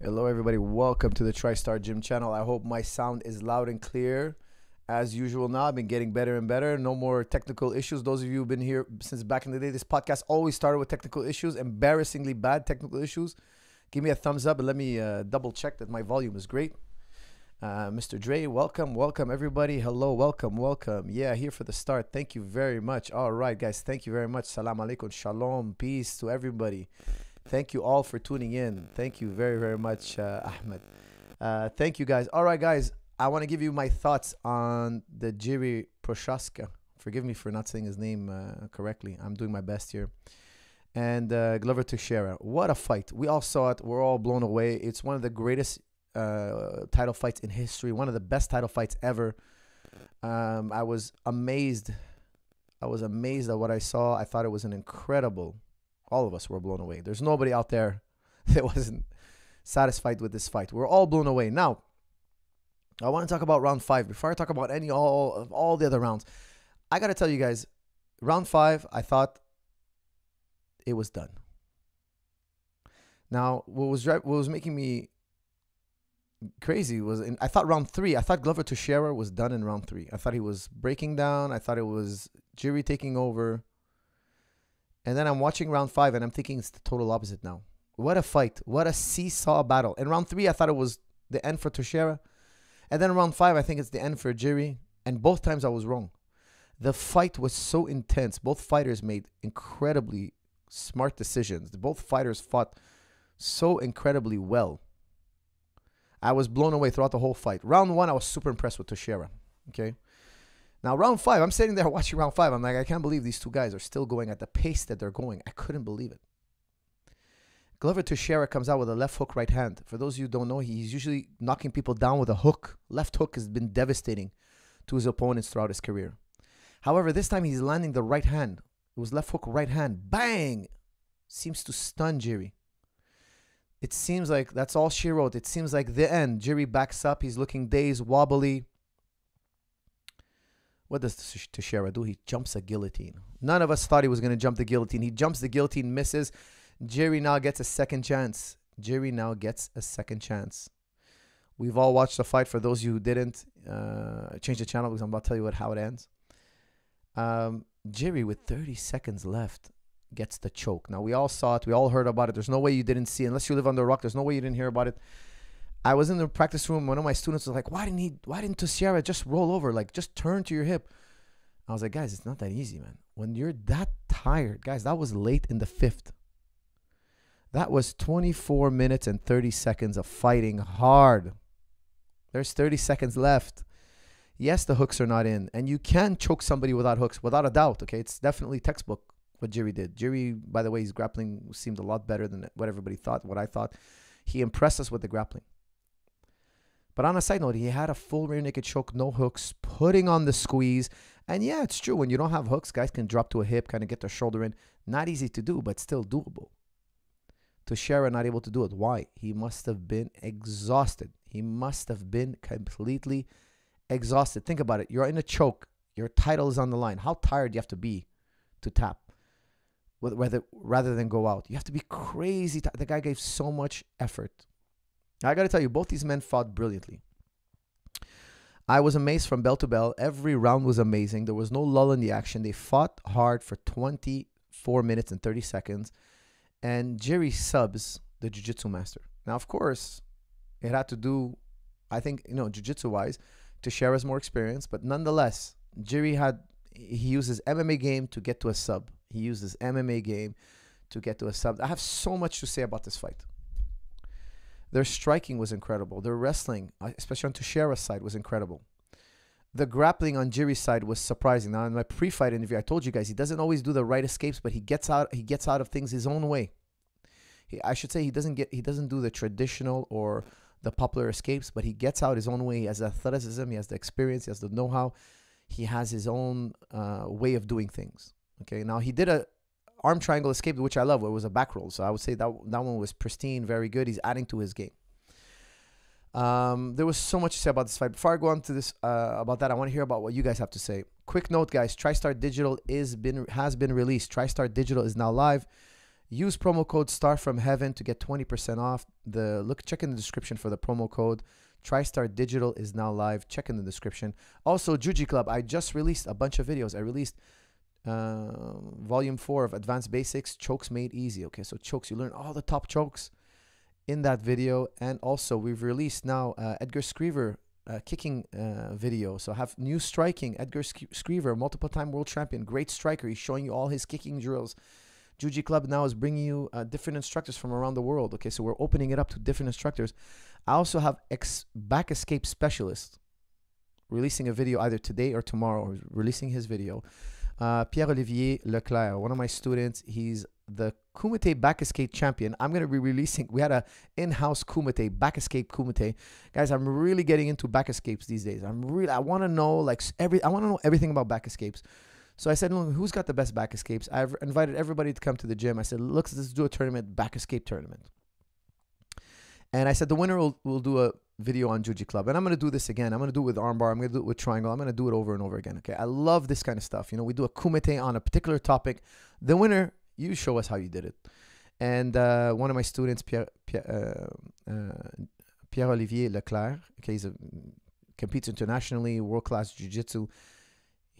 Hello, everybody. Welcome to the Tristar Gym channel. I hope my sound is loud and clear. As usual now, I've been getting better and better. No more technical issues. Those of you who've been here since back in the day, this podcast always started with technical issues, embarrassingly bad technical issues. Give me a thumbs up and let me double check that my volume is great. Mr. Dre, welcome, everybody. Hello, welcome. Yeah, here for the start. Thank you very much. All right, guys. Thank you very much. Salam alaikum, shalom, peace to everybody. Thank you all for tuning in. Thank you very, very much, Ahmed. Thank you, guys. All right, guys. I want to give you my thoughts on the Jiri Prochazka. Forgive me for not saying his name correctly. I'm doing my best here. And Glover Teixeira. What a fight. We all saw it. We're all blown away. It's one of the greatest title fights in history. One of the best title fights ever. I was amazed. I was amazed at what I saw. I thought it was an incredible... All of us were blown away. There's nobody out there that wasn't satisfied with this fight. We're all blown away. Now, I want to talk about round 5. Before I talk about all the other rounds, I got to tell you guys, round 5, I thought it was done. Now, what was making me crazy was I thought round 3, I thought Glover Teixeira was done in round 3. I thought he was breaking down. I thought it was Jiri taking over. And then I'm watching round 5 and I'm thinking it's the total opposite now. What a fight. What a seesaw battle. In round 3, I thought it was the end for Teixeira. And then round 5, I think it's the end for Jiri. And both times I was wrong. The fight was so intense. Both fighters made incredibly smart decisions. Both fighters fought so incredibly well. I was blown away throughout the whole fight. Round 1, I was super impressed with Teixeira. Okay. Now, round 5, I'm sitting there watching round 5. I'm like, I can't believe these two guys are still going at the pace that they're going. I couldn't believe it. Glover Teixeira comes out with a left hook right hand. For those of you who don't know, he's usually knocking people down with a hook. Left hook has been devastating to his opponents throughout his career. However, this time he's landing the right hand. It was left hook, right hand. Bang! Seems to stun Jiri. It seems like that's all she wrote. It seems like the end. Jiri backs up. He's looking dazed, wobbly. What does Teixeira do? He jumps a guillotine. None of us thought he was going to jump the guillotine. He jumps the guillotine, misses. Jiri now gets a second chance. Jiri now gets a second chance. We've all watched the fight. For those of you who didn't, change the channel because I'm about to tell you how it ends. Jiri, with 30 seconds left, gets the choke. Now, we all saw it. We all heard about it. There's no way you didn't see it. Unless you live under a rock, there's no way you didn't hear about it. I was in the practice room. One of my students was like, why didn't Teixeira just roll over? Like, just turn to your hip. I was like, guys, it's not that easy, man. When you're that tired, guys, that was late in the 5th. That was 24 minutes and 30 seconds of fighting hard. There's 30 seconds left. Yes, the hooks are not in. And you can choke somebody without hooks, without a doubt, okay? It's definitely textbook what Jiri did. Jiri, by the way, his grappling seemed a lot better than what everybody thought, what I thought. He impressed us with the grappling. But on a side note, he had a full rear naked choke, no hooks, putting on the squeeze. And yeah, it's true. When you don't have hooks, guys can drop to a hip, kind of get their shoulder in. Not easy to do, but still doable. Teixeira not able to do it. Why? He must have been exhausted. He must have been completely exhausted. Think about it. You're in a choke. Your title is on the line. How tired do you have to be to tap rather than go out? You have to be crazy. The guy gave so much effort. I got to tell you, both these men fought brilliantly. I was amazed from bell to bell. Every round was amazing. There was no lull in the action. They fought hard for 24 minutes and 30 seconds. And Jiri subs the Jiu-Jitsu master. Now, of course, it had to do, I think, Jiu-Jitsu-wise, Teixeira's more experienced. But nonetheless, Jiri he used his MMA game to get to a sub. He used his MMA game to get to a sub. I have so much to say about this fight. Their striking was incredible. Their wrestling, especially on Teixeira's side, was incredible. The grappling on Jiri's side was surprising. Now, in my pre-fight interview, I told you guys he doesn't always do the right escapes, but he gets out of things his own way. I should say he doesn't do the traditional or the popular escapes, but he gets out his own way. He has the athleticism, he has the experience, he has the know-how. He has his own way of doing things. Okay, now he did a arm triangle escape, which I love. It was a back roll. So I would say that one was pristine, very good. He's adding to his game. There was so much to say about this fight. Before I go on to this about that, I want to hear about what you guys have to say. Quick note, guys. Tristar Digital has been released. Tristar Digital is now live. Use promo code Start From Heaven to get 20% off. Check in the description for the promo code. Tristar Digital is now live. Check in the description. Also, Jiu-Jitsu Club. I just released a bunch of videos. I released volume 4 of Advanced Basics, Chokes Made Easy. Okay, so chokes, you learn all the top chokes in that video. And also, we've released now Edgar Screever kicking video. So have new striking. Edgar Screever, multiple time world champion, great striker. He's showing you all his kicking drills. Jiu-Jitsu Club now is bringing you different instructors from around the world. Okay, so we're opening it up to different instructors. I also have back escape specialist releasing a video either today or tomorrow, or releasing his video. Pierre-Olivier Leclerc, one of my students, he's the Kumite back escape champion. I'm going to be releasing, we had a in-house Kumite, back escape Kumite. Guys, I'm really getting into back escapes these days. I want to know everything about back escapes. So I said, look, who's got the best back escapes? I've invited everybody to come to the gym. I said, look, let's do a tournament, back escape tournament. And I said, the winner will do a video on Jiu-Jitsu Club. And I'm going to do this again. I'm going to do it with armbar. I'm going to do it with triangle. I'm going to do it over and over again. Okay. I love this kind of stuff. You know, we do a kumite on a particular topic. The winner, you show us how you did it. And one of my students, Pierre-Olivier Leclerc, okay, competes internationally, world-class jiu-jitsu.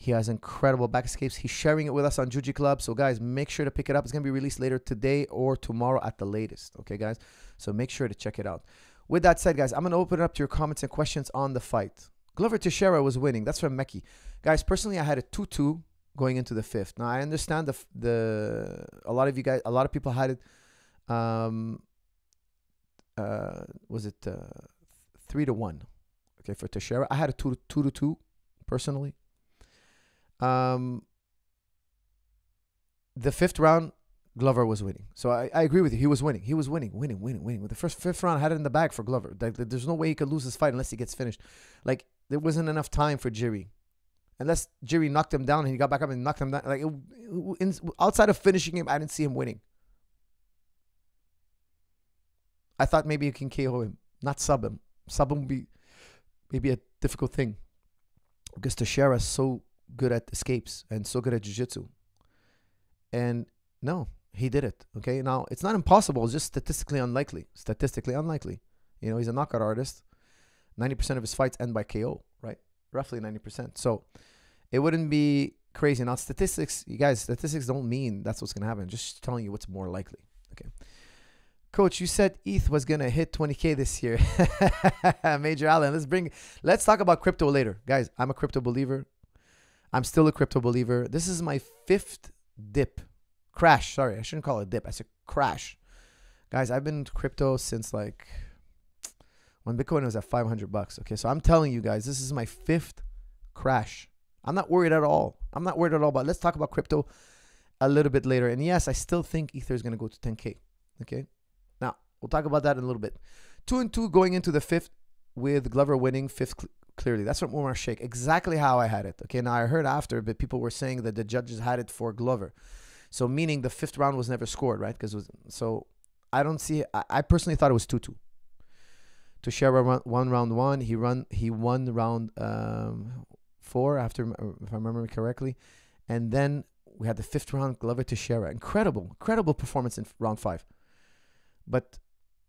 He has incredible back escapes. He's sharing it with us on Jiu-Jitsu Club. So, guys, make sure to pick it up. It's going to be released later today or tomorrow at the latest. Okay, guys? So make sure to check it out. With that said, guys, I'm going to open it up to your comments and questions on the fight. Glover Teixeira was winning. That's from Meki. Guys, personally, I had a 2-2 going into the 5th. Now, I understand a lot of you guys, a lot of people had it, was it 3-1? Okay, for Teixeira. I had a 2-2 personally. The 5th round, Glover was winning. So I agree with you. He was winning. He was winning. With the fifth round, I had it in the bag for Glover. There's no way he could lose this fight unless he gets finished. Like, there wasn't enough time for Jiri. Unless Jiri knocked him down and he got back up and knocked him down. Like, outside of finishing him, I didn't see him winning. I thought maybe you can KO him, not sub him. Sub him would be maybe a difficult thing. Because Teixeira is so good at escapes and so good at jiu-jitsu. And no, he did it. Okay, now it's not impossible, it's just statistically unlikely. You know, he's a knockout artist. 90% of his fights end by KO, right? Roughly 90%. So it wouldn't be crazy. Now, statistics, you guys, statistics don't mean that's what's gonna happen. Just telling you what's more likely. Okay, Coach, you said ETH was gonna hit 20K this year. Major Allen, let's talk about crypto later, guys. I'm a crypto believer. I'm still a crypto believer. This is my 5th crash. Sorry, I shouldn't call it a dip. I said crash. Guys, I've been in crypto since like when Bitcoin was at $500. Okay, so I'm telling you guys, this is my 5th crash. I'm not worried at all. But let's talk about crypto a little bit later. And yes, I still think Ether is going to go to 10K. Okay, now we'll talk about that in a little bit. 2-2 going into the 5th with Glover winning 5th clearly. That's from Umar Sheikh. Exactly how I had it. Okay, now I heard after, but people were saying that the judges had it for Glover. So meaning the 5th round was never scored, right? So I don't see. I personally thought it was 2-2. Teixeira won round 1. He won round 4 after, if I remember correctly, and then we had the 5th round, Glover Teixeira. Incredible performance in round 5. But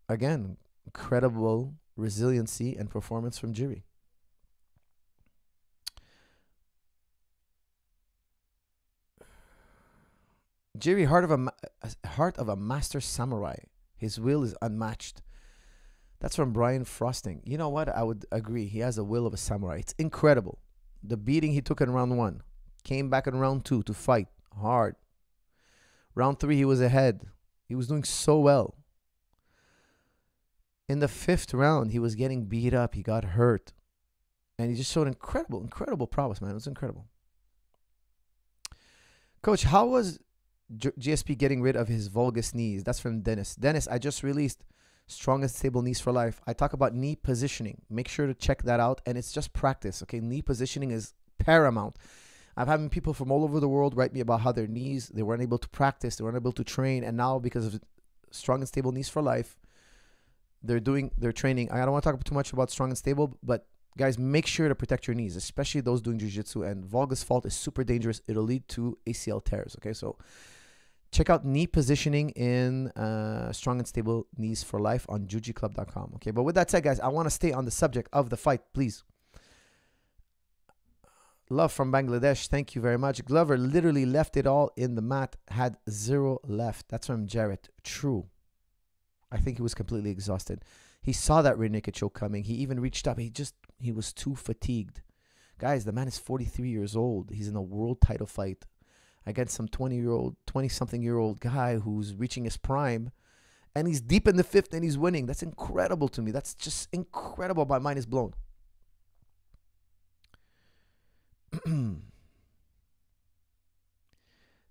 again, incredible resiliency and performance from Jiri. Jiri, heart of a master samurai. His will is unmatched. That's from Brian Frosting. You know what? I would agree. He has a will of a samurai. It's incredible. The beating he took in round 1. Came back in round 2 to fight hard. Round 3, he was ahead. He was doing so well. In the 5th round, he was getting beat up. He got hurt. And he just showed incredible prowess, man. It was incredible. Coach, how was GSP getting rid of his vulgus knees? That's from Dennis. Dennis, I just released Strong and Stable Knees for Life. I talk about knee positioning. Make sure to check that out. And it's just practice, okay? Knee positioning is paramount. I've had people from all over the world write me about how their knees, they weren't able to practice, they weren't able to train. And now because of Strong and Stable Knees for Life, they're training. I don't want to talk too much about Strong and Stable, but guys, make sure to protect your knees, especially those doing jiu-jitsu. And valgus fault is super dangerous. It'll lead to ACL tears, okay? So Check out knee positioning in Strong and Stable Knees for Life on jujiclub.com. Okay, but with that said, guys, I want to stay on the subject of the fight, please. Love from Bangladesh. Thank you very much. Glover literally left it all in the mat, had 0 left. That's from Jarrett. True. I think he was completely exhausted. He saw that rear naked choke coming. He even reached up. He was too fatigued. Guys, the man is 43 years old. He's in a world title fight against some 20-something-year-old guy who's reaching his prime. And he's deep in the 5th and he's winning. That's incredible to me. That's just incredible. My mind is blown.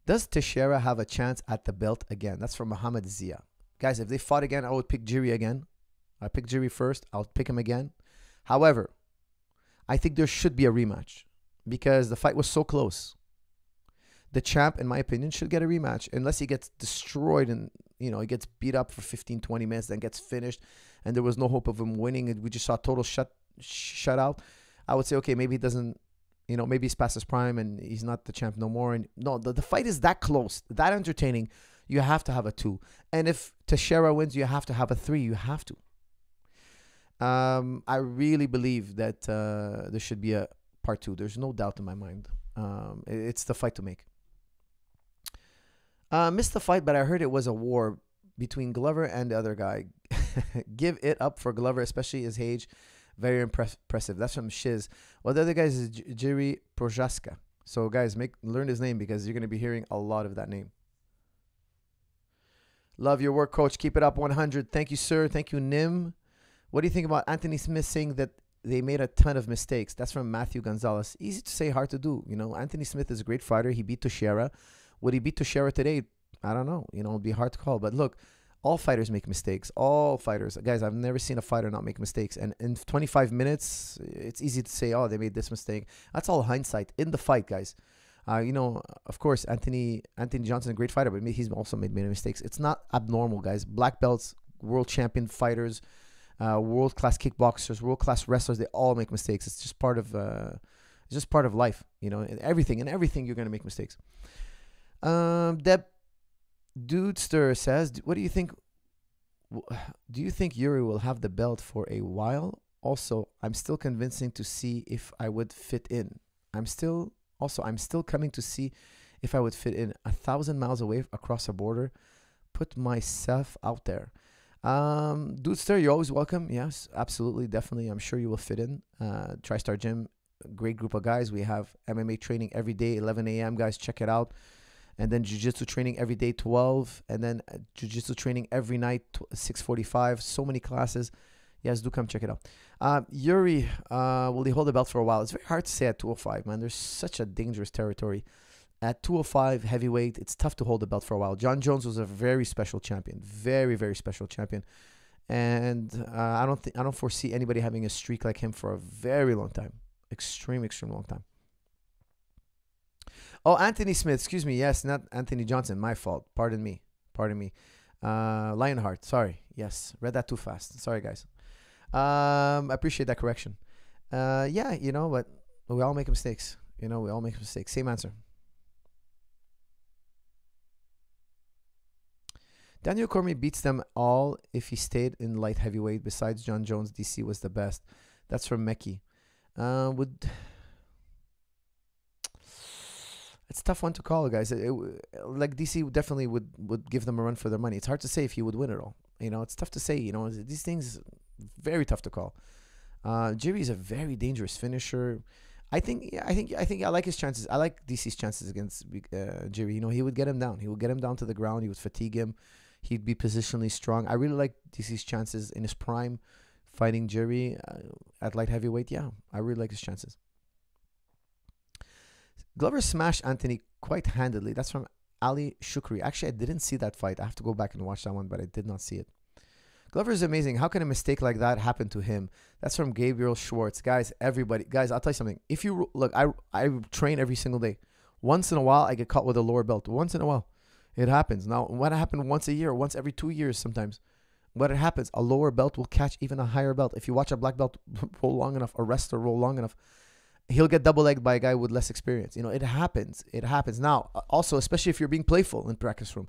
Does Teixeira have a chance at the belt again? That's from Muhammad Zia. Guys, if they fought again, I would pick Jiri again. I picked Jiri first. I'll pick him again. However, I think there should be a rematch because the fight was so close. The champ, in my opinion, should get a rematch unless he gets destroyed and, he gets beat up for 15, 20 minutes, then gets finished, and there was no hope of him winning. And we just saw total shutout. I would say, okay, maybe he doesn't, maybe he's past his prime and he's not the champ no more. And no, the fight is that close, that entertaining. You have to have a 2. And if Teixeira wins, you have to have a 3. You have to. I really believe that there should be a part 2. There's no doubt in my mind. It's the fight to make. Missed the fight, but I heard it was a war between Glover and the other guy. Give it up for Glover, especially his age. Very impressive. That's from Shiz. Well, the other guy is Jiri Prochazka. So, guys, learn his name because you're going to be hearing a lot of that name. Love your work, Coach. Keep it up 100. Thank you, sir. Thank you, Nim. What do you think about Anthony Smith saying that they made a ton of mistakes? That's from Matthew Gonzalez. Easy to say, hard to do. Anthony Smith is a great fighter. He beat Teixeira. Would he beat Teixeira today? I don't know. It'd be hard to call. But look, all fighters make mistakes. All fighters. Guys, I've never seen a fighter not make mistakes. And in 25 minutes, it's easy to say, oh, they made this mistake. That's all hindsight. In the fight, guys. Of course, Anthony Johnson, a great fighter, but he's also made many mistakes. It's not abnormal, guys. Black belts, world champion fighters, world-class kickboxers, world-class wrestlers, they all make mistakes. It's just part of life, in everything you're going to make mistakes. Deb Dudester says, what do you think? Do you think Jiri will have the belt for a while? Also, I'm still convincing to see if I would fit in. I'm still coming to see if I would fit in 1,000 miles away across a border. Put myself out there. Dudester, you're always welcome. Yes, absolutely, definitely. I'm sure you will fit in. Tristar Gym, great group of guys. We have MMA training every day, 11 a.m. Guys, check it out. And then Jiu-Jitsu training every day, 12. And then Jiu-Jitsu training every night, 6:45. So many classes. Yes, do come check it out. Jiri, will he hold the belt for a while? It's very hard to say at 205, man. There's such a dangerous territory. At 205 heavyweight, it's tough to hold the belt for a while. John Jones was a very special champion. Very, very special champion. And I don't foresee anybody having a streak like him for a very long time. Extreme long time. Oh, Anthony Smith, excuse me. Yes, not Anthony Johnson. My fault. Pardon me. Lionheart. Sorry. Yes, read that too fast. Sorry, guys. I appreciate that correction. Yeah, but we all make mistakes. We all make mistakes. Same answer. Daniel Cormier beats them all if he stayed in light heavyweight. Besides John Jones, DC was the best. That's from Meki. It's a tough one to call, guys. Like DC definitely would give them a run for their money. It's hard to say if he would win it all. It's tough to say. These things very tough to call. Jiri is a very dangerous finisher. I think I like his chances. I like DC's chances against Jiri. He would get him down. He would get him down to the ground. He would fatigue him. He'd be positionally strong. I really like DC's chances in his prime, fighting Jiri at light heavyweight. Yeah, I really like his chances. Glover smashed Anthony quite handedly. That's from Ali Shukri. Actually, I didn't see that fight. I have to go back and watch that one, but I did not see it. Glover is amazing. How can a mistake like that happen to him? That's from Gabriel Schwartz. Guys, everybody. Guys, I'll tell you something. If you look, I train every single day. Once in a while, I get caught with a lower belt. Once in a while. It happens. Now, what happened once a year, once every 2 years sometimes. What happens, a lower belt will catch even a higher belt. If you watch a black belt roll long enough, a wrestler roll long enough, he'll get double legged by a guy with less experience. You know, it happens. It happens. Now, also, especially if you're being playful in practice room.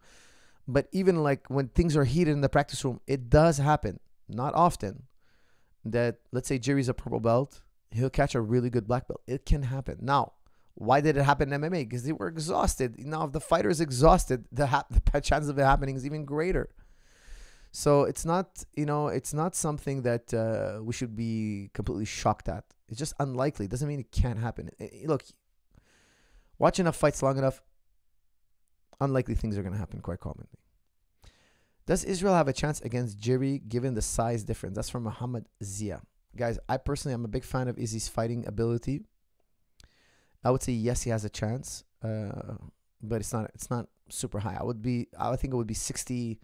But even like when things are heated in the practice room, it does happen. Not often. That, let's say Jiri's a purple belt, he'll catch a really good black belt. It can happen. Now, why did it happen in MMA? Because they were exhausted. Now, if the fighter is exhausted, the chance of it happening is even greater. So it's not, you know, it's not something that we should be completely shocked at. It's just unlikely. It doesn't mean it can't happen. Look, watch enough fights long enough, unlikely things are going to happen quite commonly. Does Israel have a chance against Jiri given the size difference? That's from Muhammad Zia. Guys, I personally am a big fan of Izzy's fighting ability. I would say yes, he has a chance, but it's not super high. I think it would be 60-40.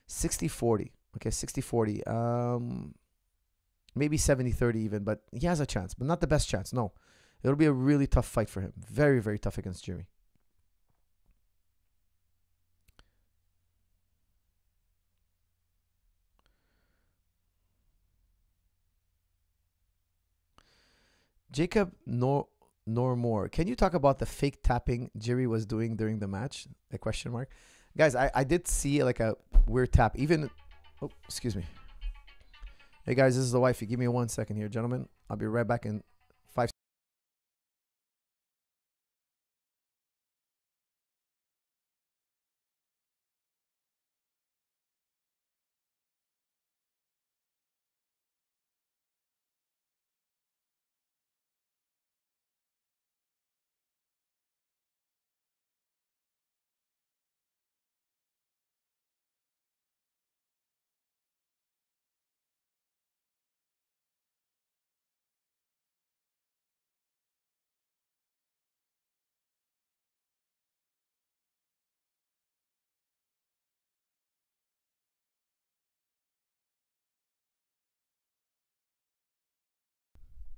Okay, 60-40. Maybe 70-30 even, but he has a chance, but not the best chance. No, it'll be a really tough fight for him. Very, very tough against Jiri. Jacob More. Can you talk about the fake tapping Jiri was doing during the match? A question mark. Guys, I did see like a weird tap. Even, oh, excuse me. Hey guys, this is the wifey. Give me 1 second here, gentlemen. I'll be right back in 5 seconds.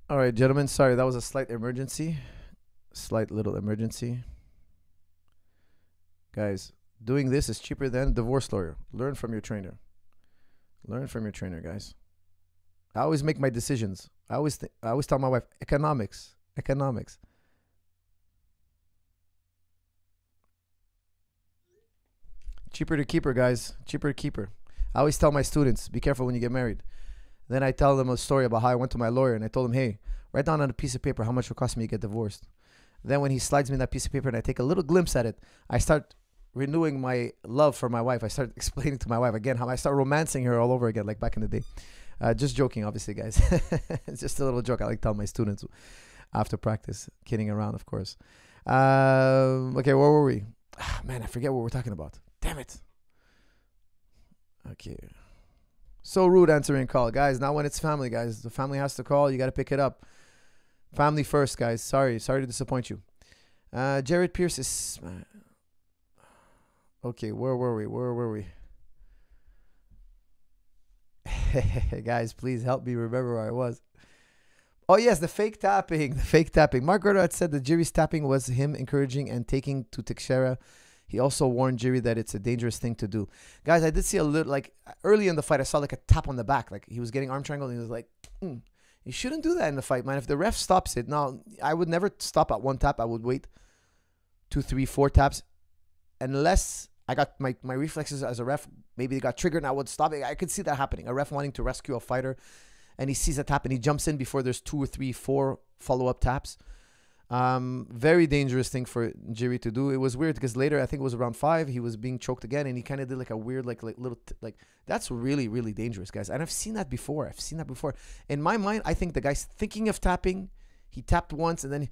All right, gentlemen. Sorry, that was a slight emergency. Slight little emergency. Guys, doing this is cheaper than a divorce lawyer. Learn from your trainer. Learn from your trainer, guys. I always make my decisions. I always tell my wife, economics. Cheaper to keep her, guys. Cheaper to keep her. I always tell my students, be careful when you get married. Then I tell them a story about how I went to my lawyer and I told him, hey, write down on a piece of paper how much it will cost me to get divorced. Then when he slides me that piece of paper and I take a little glimpse at it, I start renewing my love for my wife. I start explaining to my wife again how I start romancing her all over again, like back in the day. Just joking, obviously, guys. It's just a little joke I like to tell my students after practice. Kidding around, of course. Okay, where were we? Man, I forget what we're talking about. Damn it. Okay. So rude answering call. Guys, not when it's family, guys. The family has to call. You got to pick it up. Family first, guys. Sorry to disappoint you. Jared Pierce is... Okay, where were we? Guys, please help me remember where I was. Oh, yes, the fake tapping. Mark Gerder had said that Jiri's tapping was him encouraging and taking to Teixeira. He also warned Jiri that it's a dangerous thing to do. Guys, I did see a little, like, early in the fight, I saw, like, a tap on the back. Like, he was getting arm triangle, and he was like, you shouldn't do that in the fight, man. If the ref stops it, now, I would never stop at one tap. I would wait 2, 3, 4 taps. Unless I got my reflexes as a ref, maybe they got triggered, and I would stop it. I could see that happening. A ref wanting to rescue a fighter, and he sees a tap, and he jumps in before there's 2 or 3, 4 follow-up taps. Very dangerous thing for Jiri to do. It was weird because later, I think it was around 5, he was being choked again, and he kind of did like a weird, like little, that's really, really dangerous, guys. And I've seen that before. In my mind, I think the guy's thinking of tapping. He tapped once, and then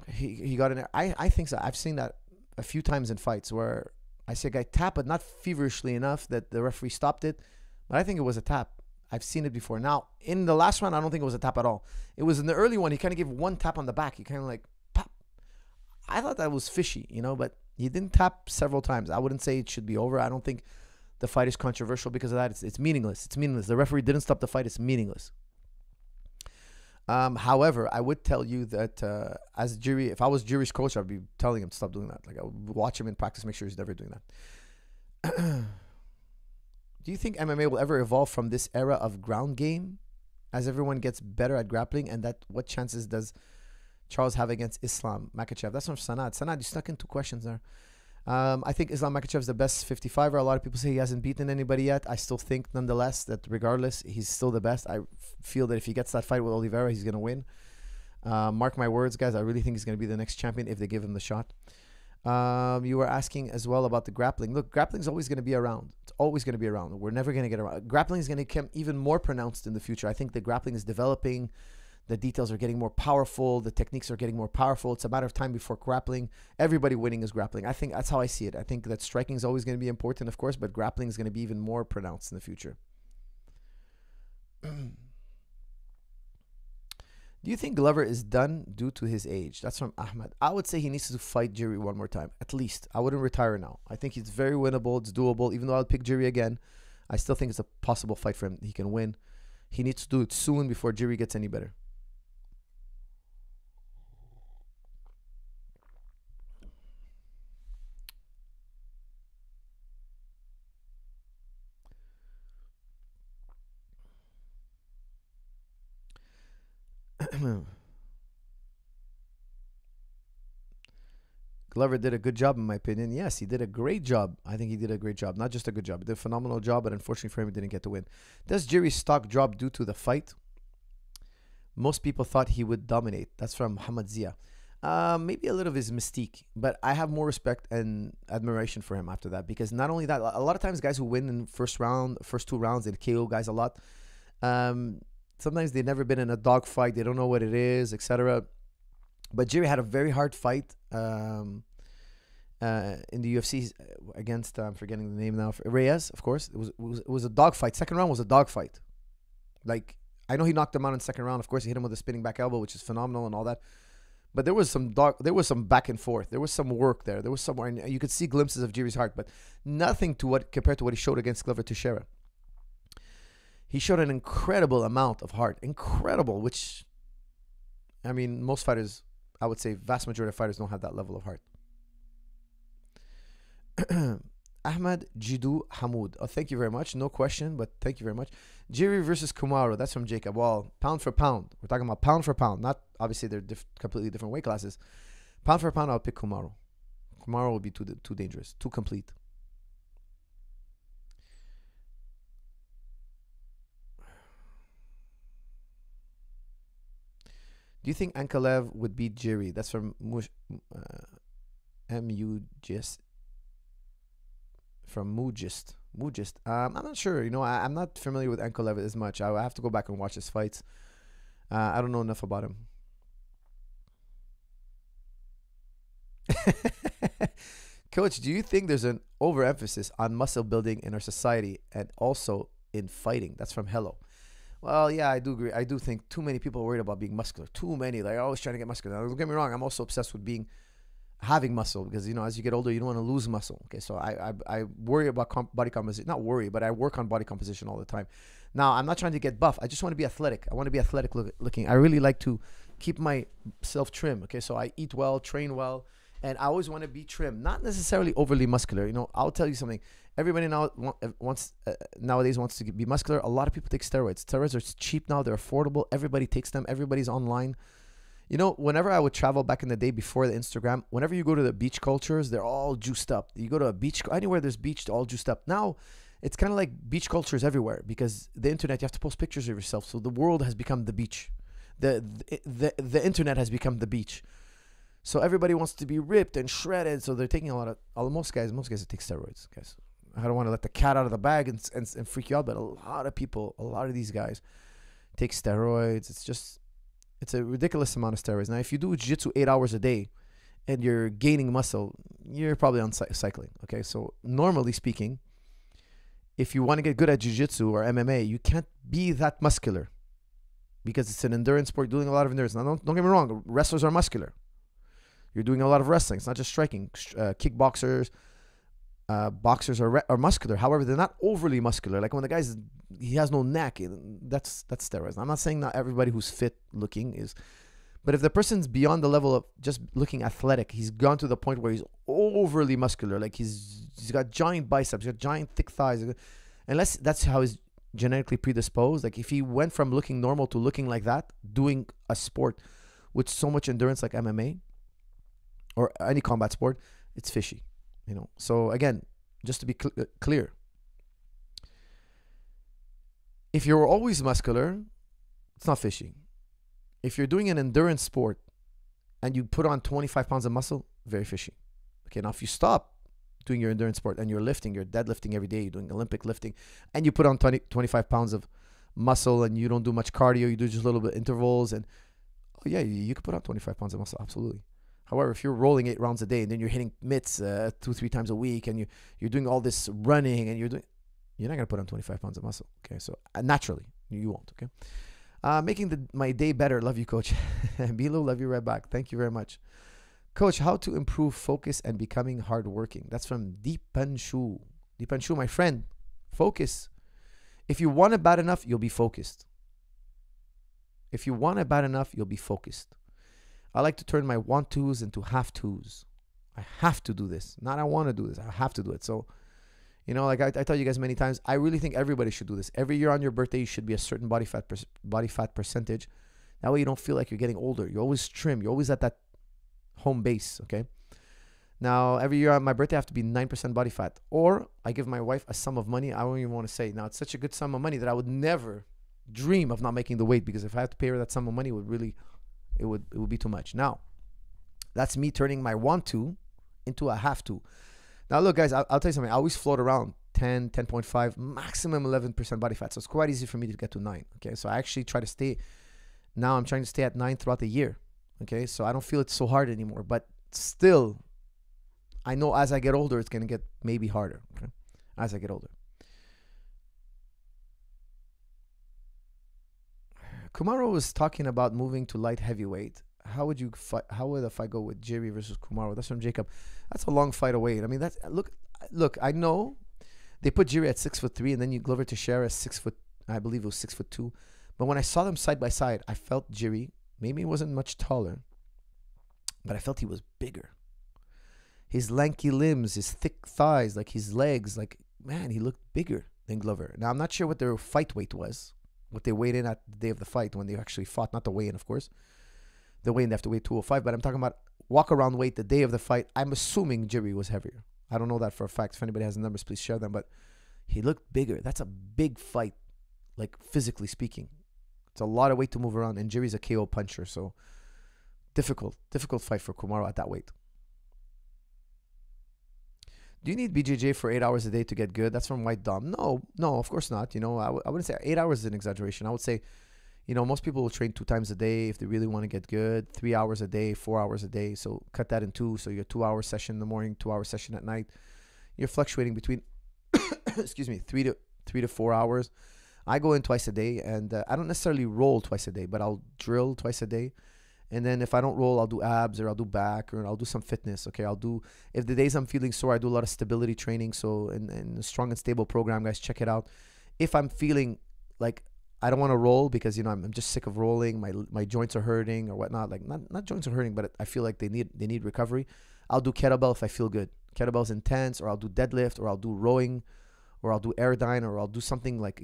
he got in there. I think so. I've seen that a few times in fights where I see a guy tap, but not feverishly enough that the referee stopped it. But I think it was a tap. I've seen it before. Now, in the last round, I don't think it was a tap at all. It was in the early one. He kind of gave one tap on the back. He kind of like, pop. I thought that was fishy, you know, but he didn't tap several times. I wouldn't say it should be over. I don't think the fight is controversial because of that. It's meaningless. It's meaningless. The referee didn't stop the fight. It's meaningless. However, I would tell you that as Jiri, if I was Jiri's coach, I'd be telling him to stop doing that. Like, I would watch him in practice, make sure he's never doing that. Do you think MMA will ever evolve from this era of ground game as everyone gets better at grappling, and that what chances does Charles have against Islam Makhachev? That's from Sanad. Sanad, you stuck in 2 questions there. I think Islam Makhachev is the best 55er. A lot of people say he hasn't beaten anybody yet. I still think, nonetheless, that regardless, he's still the best. I feel that if he gets that fight with Oliveira, he's going to win. Mark my words, guys. I really think he's going to be the next champion if they give him the shot. You were asking as well about the grappling. Look, grappling is always going to be around. It's always going to be around. We're never going to get around. Grappling is going to become even more pronounced in the future. I think the grappling is developing. The details are getting more powerful. The techniques are getting more powerful. It's a matter of time before grappling. Everybody winning is grappling. I think that's how I see it. I think that striking is always going to be important, of course, but grappling is going to be even more pronounced in the future. Do you think Glover is done due to his age? That's from Ahmed. I would say he needs to fight Jiri one more time, at least. I wouldn't retire now. I think it's very winnable. It's doable. Even though I'll pick Jiri again, I still think it's a possible fight for him. He can win. He needs to do it soon before Jiri gets any better. Glover did a good job, in my opinion. Yes, he did a great job. I think he did a great job. Not just a good job. He did a phenomenal job, but unfortunately for him, he didn't get the win. Does Jiri's stock drop due to the fight? Most people thought he would dominate. That's from Hamad Zia. Maybe a little of his mystique, but I have more respect and admiration for him after that, because not only that, a lot of times guys who win in first 2 rounds, they KO guys a lot. Sometimes they've never been in a dog fight. They don't know what it is, etc. But Jiri had a very hard fight in the UFC against, I'm forgetting the name now, Reyes, of course. It was a dog fight. Second round was a dog fight. Like, I know he knocked him out in the second round. Of course, he hit him with a spinning back elbow, which is phenomenal and all that. But there was some back and forth. There was some work there. There was somewhere, and you could see glimpses of Jiri's heart, but nothing compared to what he showed against Glover Teixeira. He showed an incredible amount of heart. Incredible, which, I mean, most fighters, I would say vast majority of fighters don't have that level of heart. Ahmad Jidu Hamoud. Oh, thank you very much. No question, but thank you very much. Jiri versus Kumaro. That's from Jacob. Well, pound for pound. We're talking about pound for pound. Not, obviously, they're completely different weight classes. Pound for pound, I'll pick Kumaro. Kumaro would be too dangerous, too complete. Do you think Ankalev would beat Jiri? That's from M-U-G-S. From Mujist. I'm not sure. You know, I'm not familiar with Ankalev as much. I have to go back and watch his fights. I don't know enough about him. Coach, do you think there's an overemphasis on muscle building in our society and also in fighting? That's from Hello. Well, yeah, I do agree. I do think too many people are worried about being muscular. Too many. Like, always trying to get muscular. Now, don't get me wrong. I'm also obsessed with having muscle, because, you know, as you get older, you don't want to lose muscle. Okay, so I worry about body composition. Not worry, but I work on body composition all the time. Now, I'm not trying to get buff. I just want to be athletic. I want to be athletic looking. I really like to keep myself trim. Okay, so I eat well, train well, and I always want to be trim. Not necessarily overly muscular. You know, I'll tell you something. Everybody nowadays wants to be muscular. A lot of people take steroids. Steroids are cheap now. They're affordable. Everybody takes them. Everybody's online. You know, whenever I would travel back in the day before the Instagram, whenever you go to the beach cultures, they're all juiced up. You go to a beach, anywhere there's beach, they're all juiced up. Now, it's kind of like beach cultures everywhere, because the internet, you have to post pictures of yourself. So the world has become the beach. The internet has become the beach. So everybody wants to be ripped and shredded. So they're taking most guys take steroids, guys. I don't want to let the cat out of the bag and freak you out, but a lot of these guys take steroids. It's a ridiculous amount of steroids. Now, if you do jiu-jitsu 8 hours a day and you're gaining muscle, you're probably on cycling. Okay, so normally speaking, if you want to get good at jiu-jitsu or MMA, you can't be that muscular, because it's an endurance sport. You're doing a lot of endurance. Now, don't get me wrong. Wrestlers are muscular. You're doing a lot of wrestling. It's not just striking. Kickboxers, boxers are muscular. However, they're not overly muscular. Like when the he has no neck, that's steroids. I'm not saying not everybody who's fit looking is, but if the person's beyond the level of just looking athletic, he's gone to the point where he's overly muscular. Like he's got giant biceps, he's got giant thick thighs. Unless that's how his genetically predisposed. Like if he went from looking normal to looking like that, doing a sport with so much endurance like MMA or any combat sport, it's fishy, you know. So again, just to be clear, if you're always muscular, it's not fishy. If you're doing an endurance sport and you put on 25 pounds of muscle, very fishy. Okay, now if you stop doing your endurance sport and you're lifting, you're deadlifting every day, you're doing Olympic lifting, and you put on 25 pounds of muscle and you don't do much cardio, you do just a little bit intervals, and oh yeah, you could put on 25 pounds of muscle, absolutely. However, if you're rolling 8 rounds a day and then you're hitting mitts 2-3 times a week and you're doing all this running and you're not going to put on 25 pounds of muscle. Okay, so naturally, you won't. Okay. Making my day better. Love you, Coach. Bilo, love you right back. Thank you very much. Coach, how to improve focus and becoming hardworking? That's from Deepanshu. Deepanshu, my friend, focus. If you want it bad enough, you'll be focused. If you want it bad enough, you'll be focused. I like to turn my want-tos into have-tos. I have to do this. Not I want to do this. I have to do it. So, you know, like I tell you guys many times, I really think everybody should do this. Every year on your birthday, you should be a certain body fat percentage. That way you don't feel like you're getting older. You're always trim. You're always at that home base, okay? Now, every year on my birthday, I have to be 9% body fat. Or I give my wife a sum of money. I don't even want to say. Now, it's such a good sum of money that I would never dream of not making the weight, because if I have to pay her that sum of money, it would be too much. Now, that's me turning my want to into a have to. Now, look, guys, I'll tell you something. I always float around 10, 10.5, maximum 11% body fat. So it's quite easy for me to get to 9. Okay, so I actually try to stay. Now I'm trying to stay at 9 throughout the year. Okay, so I don't feel it's so hard anymore. But still, I know as I get older, it's going to get maybe harder. Okay, as I get older. Kumaro was talking about moving to light heavyweight. How would you fight? How would the fight go with Jiri versus Kumaro? That's from Jacob. That's a long fight away. I mean, that's look. I know they put Jiri at 6'3", and then you Glover Teixeira 6 foot. I believe it was 6'2". But when I saw them side by side, I felt Jiri. Maybe he wasn't much taller, but I felt he was bigger. His lanky limbs, his thick thighs, like his legs, like man, he looked bigger than Glover. Now I'm not sure what their fight weight was, what they weighed in at the day of the fight when they actually fought. Not the weigh-in, of course. The weigh-in, they have to weigh 205, but I'm talking about walk-around weight the day of the fight. I'm assuming Jiri was heavier. I don't know that for a fact. If anybody has the numbers, please share them. But he looked bigger. That's a big fight, like physically speaking. It's a lot of weight to move around, and Jiri's a KO puncher, so difficult fight for Kumaro at that weight. Do you need BJJ for 8 hours a day to get good? That's from White Dom. No, of course not. You know, I wouldn't say 8 hours is an exaggeration. I would say, you know, most people will train 2 times a day if they really want to get good. 3 hours a day, 4 hours a day. So cut that in 2. So your 2-hour session in the morning, 2-hour session at night. You're fluctuating between, excuse me, 3 to 4 hours. I go in twice a day, and I don't necessarily roll twice a day, but I'll drill twice a day. And then if I don't roll, I'll do abs, or I'll do back, or I'll do some fitness. Okay, if the days I'm feeling sore, I do a lot of stability training. So in a strong and stable program, guys, check it out. If I'm feeling like I don't want to roll because, you know, I'm just sick of rolling, my joints are hurting or whatnot, like not joints are hurting, but I feel like they need recovery, I'll do kettlebell if I feel good. Kettlebell's intense, or I'll do deadlift, or I'll do rowing, or I'll do aerodyne, or I'll do something like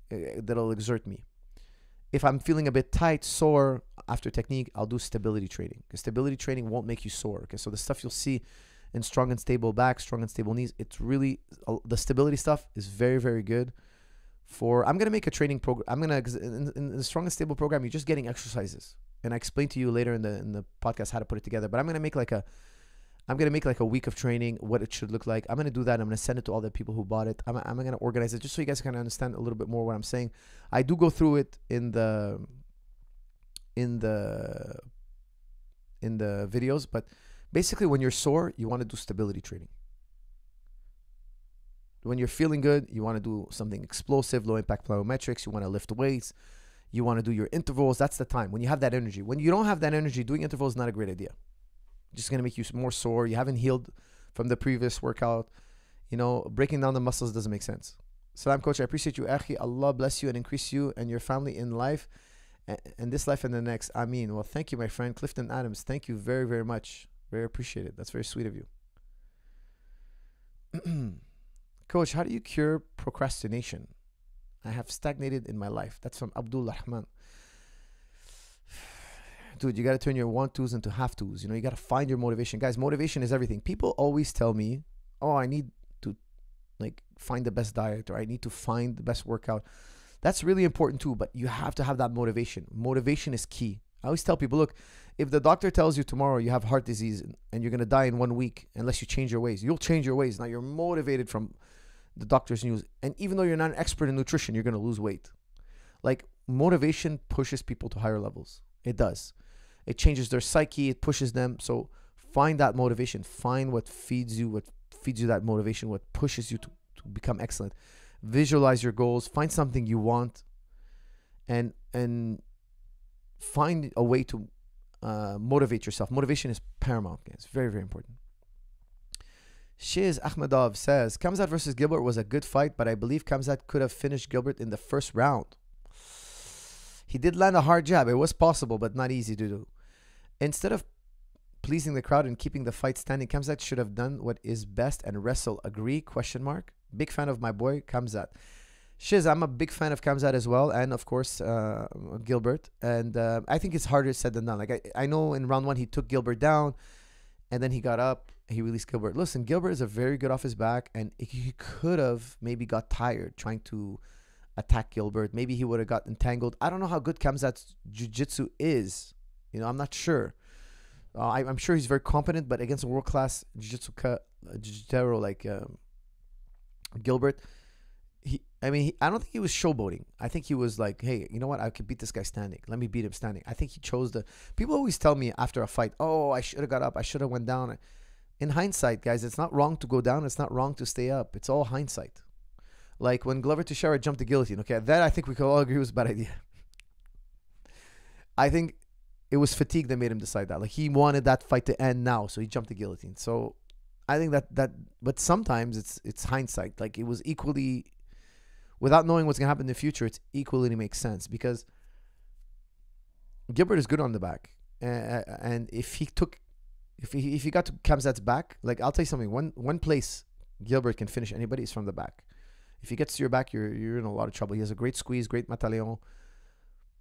that'll exert me. If I'm feeling a bit tight, sore after technique, I'll do stability training, because stability training won't make you sore. Okay, so the stuff you'll see in strong and stable back, strong and stable knees, it's really, the stability stuff is very, very good. I'm going to make a training program. In the strong and stable program, you're just getting exercises. And I explain to you later in the podcast how to put it together. But I'm going to make like a week of training, what it should look like. I'm going to do that. I'm going to send it to all the people who bought it. I'm going to organize it just so you guys can understand a little bit more what I'm saying. I do go through it in the videos, but basically when you're sore, you want to do stability training. When you're feeling good, you want to do something explosive, low impact plyometrics. You want to lift weights. You want to do your intervals. That's the time when you have that energy. When you don't have that energy, doing intervals is not a great idea. Just going to make you more sore. You haven't healed from the previous workout. You know, breaking down the muscles doesn't make sense. Salam, Coach. I appreciate you, Akhi. Allah bless you and increase you and your family in life, and this life and the next. Ameen. Well, thank you, my friend. Clifton Adams. Thank you very, very much. Very appreciated. That's very sweet of you. Coach, how do you cure procrastination? I have stagnated in my life. That's from Abdul Rahman. Dude, you got to turn your want tos into have tos. You know, you got to find your motivation. Guys, motivation is everything. People always tell me, oh, I need to like find the best diet, or I need to find the best workout. That's really important too, but you have to have that motivation. Motivation is key. I always tell people, look, if the doctor tells you tomorrow you have heart disease and you're going to die in 1 week unless you change your ways, you'll change your ways. Now you're motivated from the doctor's news. And even though you're not an expert in nutrition, you're going to lose weight. Like, motivation pushes people to higher levels. It does. It changes their psyche. It pushes them. So find that motivation. Find what feeds you that motivation, what pushes you to become excellent. Visualize your goals. Find something you want, and find a way to motivate yourself. Motivation is paramount. It's very, very important. Shiz Ahmedov says, Khamzat versus Gilbert was a good fight, but I believe Khamzat could have finished Gilbert in the first round. He did land a hard jab. It was possible, but not easy to do. Instead of pleasing the crowd and keeping the fight standing, Khamzat should have done what is best and wrestle. Agree? ? Big fan of my boy Khamzat. Shiz, I'm a big fan of Khamzat as well, and of course Gilbert. And I think it's harder said than done. Like I know in round 1 he took Gilbert down, and then he got up. He released Gilbert. Listen, Gilbert is a very good off his back, and he could have maybe got tired trying to attack Gilbert. Maybe he would have got entangled. I don't know how good Khamzat's jiu-jitsu is. You know, I'm not sure. I'm sure he's very competent, but against a world-class jiu-jitsu like Gilbert, I don't think he was showboating. I think he was like, hey, you know what? I could beat this guy standing. Let me beat him standing. I think he chose people always tell me after a fight, oh, I should have got up. I should have went down. In hindsight, guys, it's not wrong to go down. It's not wrong to stay up. It's all hindsight. Like when Glover Teixeira jumped the guillotine. Okay, that I think we could all agree was a bad idea. I think it was fatigue that made him decide that. Like he wanted that fight to end now, so he jumped the guillotine. So I think but sometimes it's hindsight. Like it was equally, without knowing what's gonna happen in the future, it's equally makes sense because Gilbert is good on the back, and if he got to Khamzat's back, like I'll tell you something. One place Gilbert can finish anybody is from the back. If he gets to your back, you're in a lot of trouble. He has a great squeeze, great mataleon.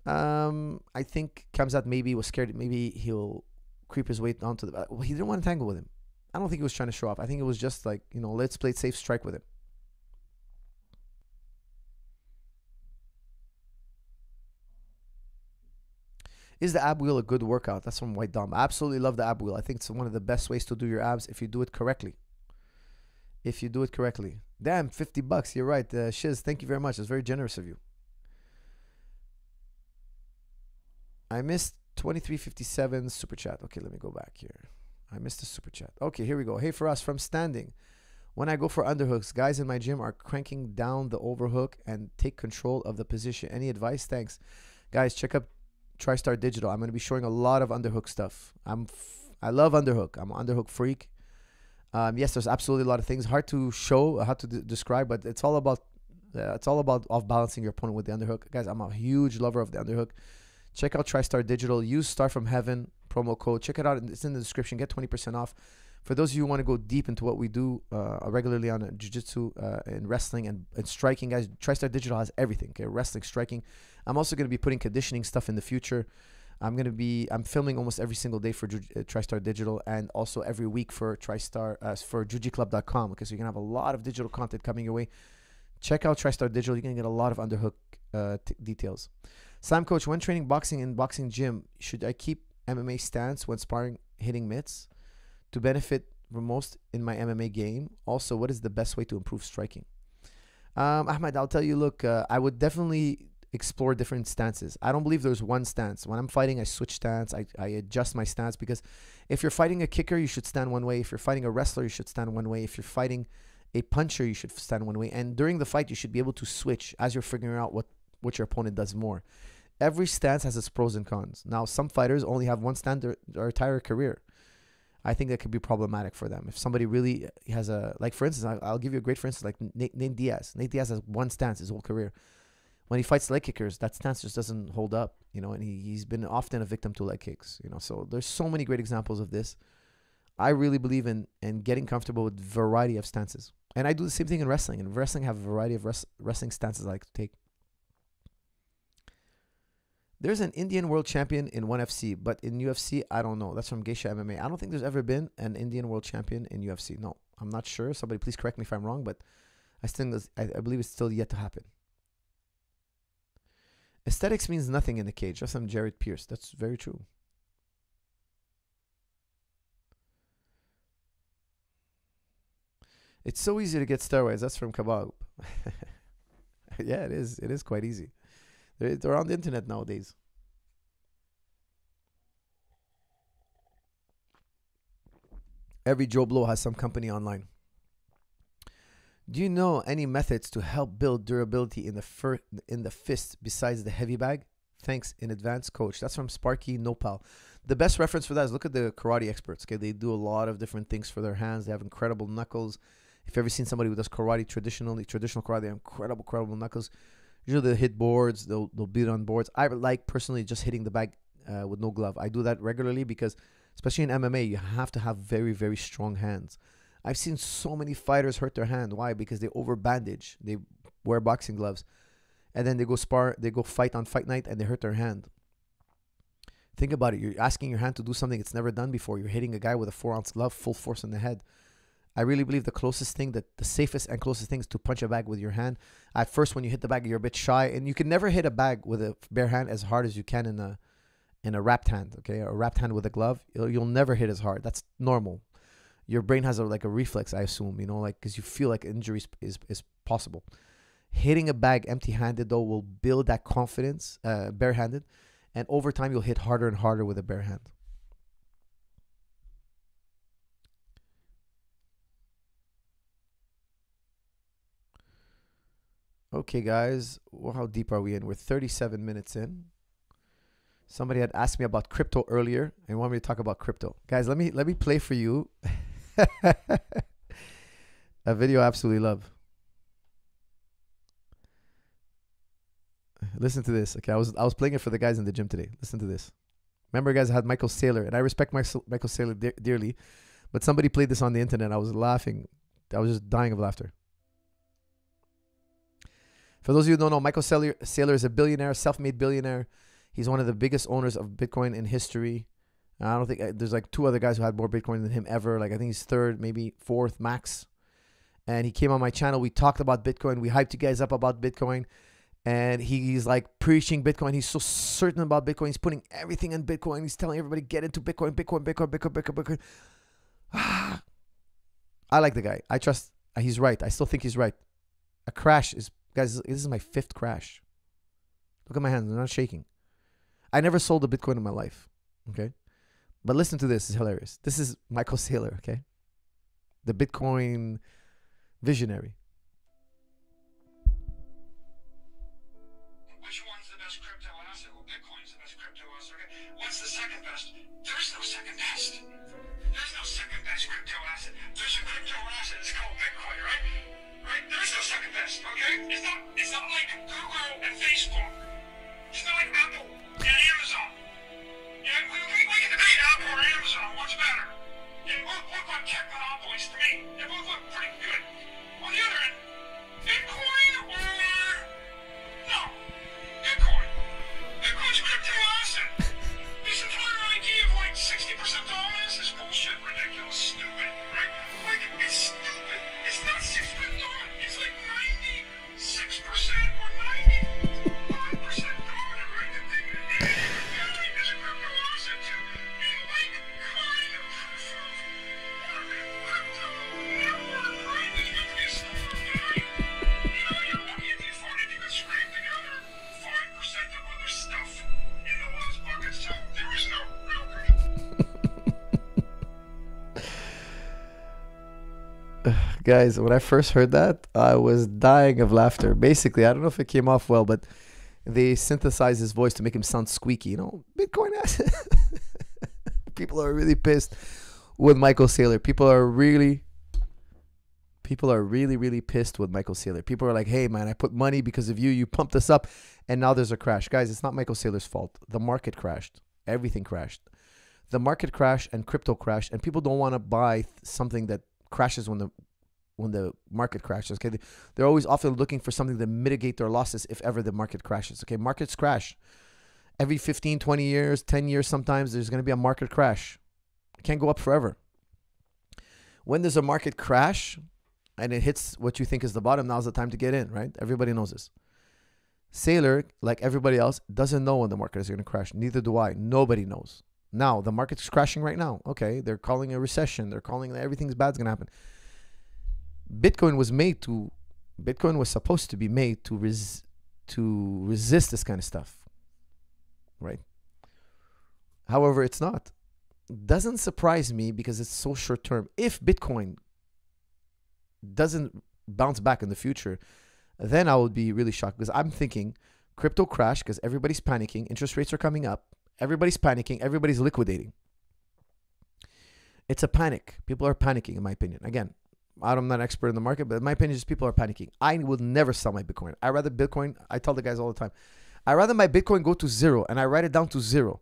I think Khamzat maybe was scared. Maybe he'll creep his way down to the back. Well, he didn't want to tangle with him. I don't think he was trying to show off. I think it was just like, you know, let's play safe, strike with him. Is the ab wheel a good workout? That's from White Dom. I absolutely love the ab wheel. I think it's one of the best ways to do your abs if you do it correctly. Damn, $50. You're right. Shiz, thank you very much. It's very generous of you. I missed 2357 super chat. Okay, let me go back here. I missed the super chat. Okay, here we go. Hey, for us from standing. When I go for underhooks, guys in my gym are cranking down the overhook and take control of the position. Any advice? Thanks. Guys, check out Tristar Digital. I'm going to be showing a lot of underhook stuff. I love underhook. I'm an underhook freak. Yes, there's absolutely a lot of things hard to show, how to describe, but it's all about off balancing your opponent with the underhook. Guys, I'm a huge lover of the underhook. Check out Tristar Digital. Use Star from Heaven promo code. Check it out. It's in the description. Get 20% off. For those of you who want to go deep into what we do regularly on jiu-jitsu and wrestling and striking, guys, Tristar Digital has everything. Okay, wrestling, striking. I'm also going to be putting conditioning stuff in the future. I'm filming almost every single day for Tristar Digital, and also every week for Tristar for jujiclub.com. Okay, so you're gonna have a lot of digital content coming your way. Check out Tristar Digital. You're gonna get a lot of underhook details. Sam Coach, when training boxing in boxing gym, should I keep MMA stance when sparring, hitting mitts to benefit the most in my MMA game? Also, what is the best way to improve striking? Ahmed, I'll tell you, look, I would definitely explore different stances. I don't believe there's one stance. When I'm fighting, I switch stance. I adjust my stance, because if you're fighting a kicker, you should stand one way. If you're fighting a wrestler, you should stand one way. If you're fighting a puncher, you should stand one way. And during the fight, you should be able to switch as you're figuring out what your opponent does more. Every stance has its pros and cons. Now, some fighters only have one stance their entire career. I think that could be problematic for them. If somebody really has like for instance, I'll give you a great for instance, like Nate Diaz. Nate Diaz has one stance his whole career. When he fights leg kickers, that stance just doesn't hold up, you know, and he's been often a victim to leg kicks, you know. So there's so many great examples of this. I really believe in getting comfortable with variety of stances. And I do the same thing in wrestling. In wrestling, I have a variety of wrestling stances I like to take. There's an Indian world champion in 1FC, but in UFC, I don't know. That's from Geisha MMA. I don't think there's ever been an Indian world champion in UFC. No, I'm not sure. Somebody please correct me if I'm wrong, but I believe it's still yet to happen. Aesthetics means nothing in the cage. That's from Jared Pierce. That's very true. It's so easy to get steroids. That's from Kebab. Yeah, it is. It is quite easy. They're on the internet nowadays. Every Joe Blow has some company online. Do you know any methods to help build durability in the fist besides the heavy bag? Thanks in advance, coach. That's from Sparky Nopal. The best reference for that is look at the karate experts. Okay, they do a lot of different things for their hands. They have incredible knuckles. If you've ever seen somebody who does karate traditional karate, they have incredible knuckles. Usually they hit boards, they'll beat on boards. I like personally just hitting the bag with no glove. I do that regularly because, especially in MMA, you have to have very, very strong hands. I've seen so many fighters hurt their hand. Why? Because they over bandage. They wear boxing gloves, and then they go spar. They go fight on fight night, and they hurt their hand. Think about it. You're asking your hand to do something it's never done before. You're hitting a guy with a 4-ounce glove, full force in the head. I really believe the safest and closest thing is to punch a bag with your hand. At first, when you hit the bag, you're a bit shy, and you can never hit a bag with a bare hand as hard as you can in a wrapped hand. Okay, a wrapped hand with a glove, you'll never hit as hard. That's normal. Your brain has a reflex, I assume, because you feel like injury is possible. Hitting a bag empty-handed, though, will build that confidence, barehanded, and over time, you'll hit harder and harder with a bare hand. Okay, guys, well, how deep are we in? We're 37 minutes in. Somebody had asked me about crypto earlier and wanted me to talk about crypto. Guys, let me play for you a video I absolutely love. Listen to this. Okay, I was playing it for the guys in the gym today. Listen to this. Remember, guys, I had Michael Saylor, and I respect Michael Saylor dearly, but somebody played this on the internet. I was laughing. I was just dying of laughter. For those of you who don't know, Michael Saylor is a billionaire, self-made billionaire. He's one of the biggest owners of Bitcoin in history. I don't think there's like 2 other guys who had more Bitcoin than him ever. Like I think he's 3rd, maybe 4th max. And he came on my channel. We talked about Bitcoin. We hyped you guys up about Bitcoin. And he's like preaching Bitcoin. He's so certain about Bitcoin. He's putting everything in Bitcoin. He's telling everybody, get into Bitcoin, Bitcoin, Bitcoin, Bitcoin, Bitcoin, Bitcoin. I like the guy. I trust. He's right. I still think he's right. A crash is... Guys, this is my 5th crash. Look at my hands. They're not shaking. I never sold a Bitcoin in my life. Okay? But listen to this. It's hilarious. This is Michael Saylor, okay? The Bitcoin visionary. Which one's the best crypto asset? Well, Bitcoin's the best crypto asset. Okay. What's the second best? There's no second best. There's no second best crypto asset. There's a crypto asset. It's called Bitcoin, right? Right? There's no second best, okay? It's not like Google and Facebook. It's not like Apple and Amazon. Yeah, we can debate Apple or Amazon. What's better? Yeah, both look tech monopolies to me. They both look pretty good. On the other end, Bitcoin or... No. Bitcoin. Bitcoin's a crypto asset. This entire idea of like 60% dominance is bullshit, ridiculous, stupid, right? Like, it's stupid. It's not 6% dominant. It's like 96% or 95% dominant, right? The thing is a crypto asset to a like kind of crypto network, right? There's got to be a smaller value. You're lucky if you find it, you can scrape together 5% of other stuff in the last bucket, so there is no real Guys, when I first heard that, I was dying of laughter. Basically, I don't know if it came off well, but they synthesized his voice to make him sound squeaky. Bitcoin asset. People are really pissed with Michael Saylor. People are really pissed with Michael Saylor. People are like, hey, man, I put money because of you. You pumped us up. And now there's a crash. Guys, it's not Michael Saylor's fault. The market crashed. Everything crashed. The market crashed and crypto crashed. And people don't want to buy something that crashes when the market crashes. Okay, they're always often looking for something to mitigate their losses if ever the market crashes. Okay, markets crash, Every 15, 20 years, 10 years sometimes, there's going to be a market crash. It can't go up forever. When there's a market crash and it hits what you think is the bottom, now's the time to get in, right? Everybody knows this. Sailor, like everybody else, doesn't know when the market is going to crash. Neither do I. Nobody knows. Now, the market's crashing right now. Okay, they're calling a recession. They're calling that everything's bad's going to happen. Bitcoin was supposed to be made to resist this kind of stuff, right? However, it's not. Doesn't surprise me because it's so short term. If Bitcoin doesn't bounce back in the future, then I would be really shocked, because I'm thinking crypto crash because everybody's panicking. Interest rates are coming up. Everybody's panicking. Everybody's liquidating. It's a panic. People are panicking, in my opinion. Again, I'm not an expert in the market, but in my opinion, just people are panicking. I will never sell my Bitcoin. I rather Bitcoin, I tell the guys all the time, I rather my Bitcoin go to zero and I write it down to zero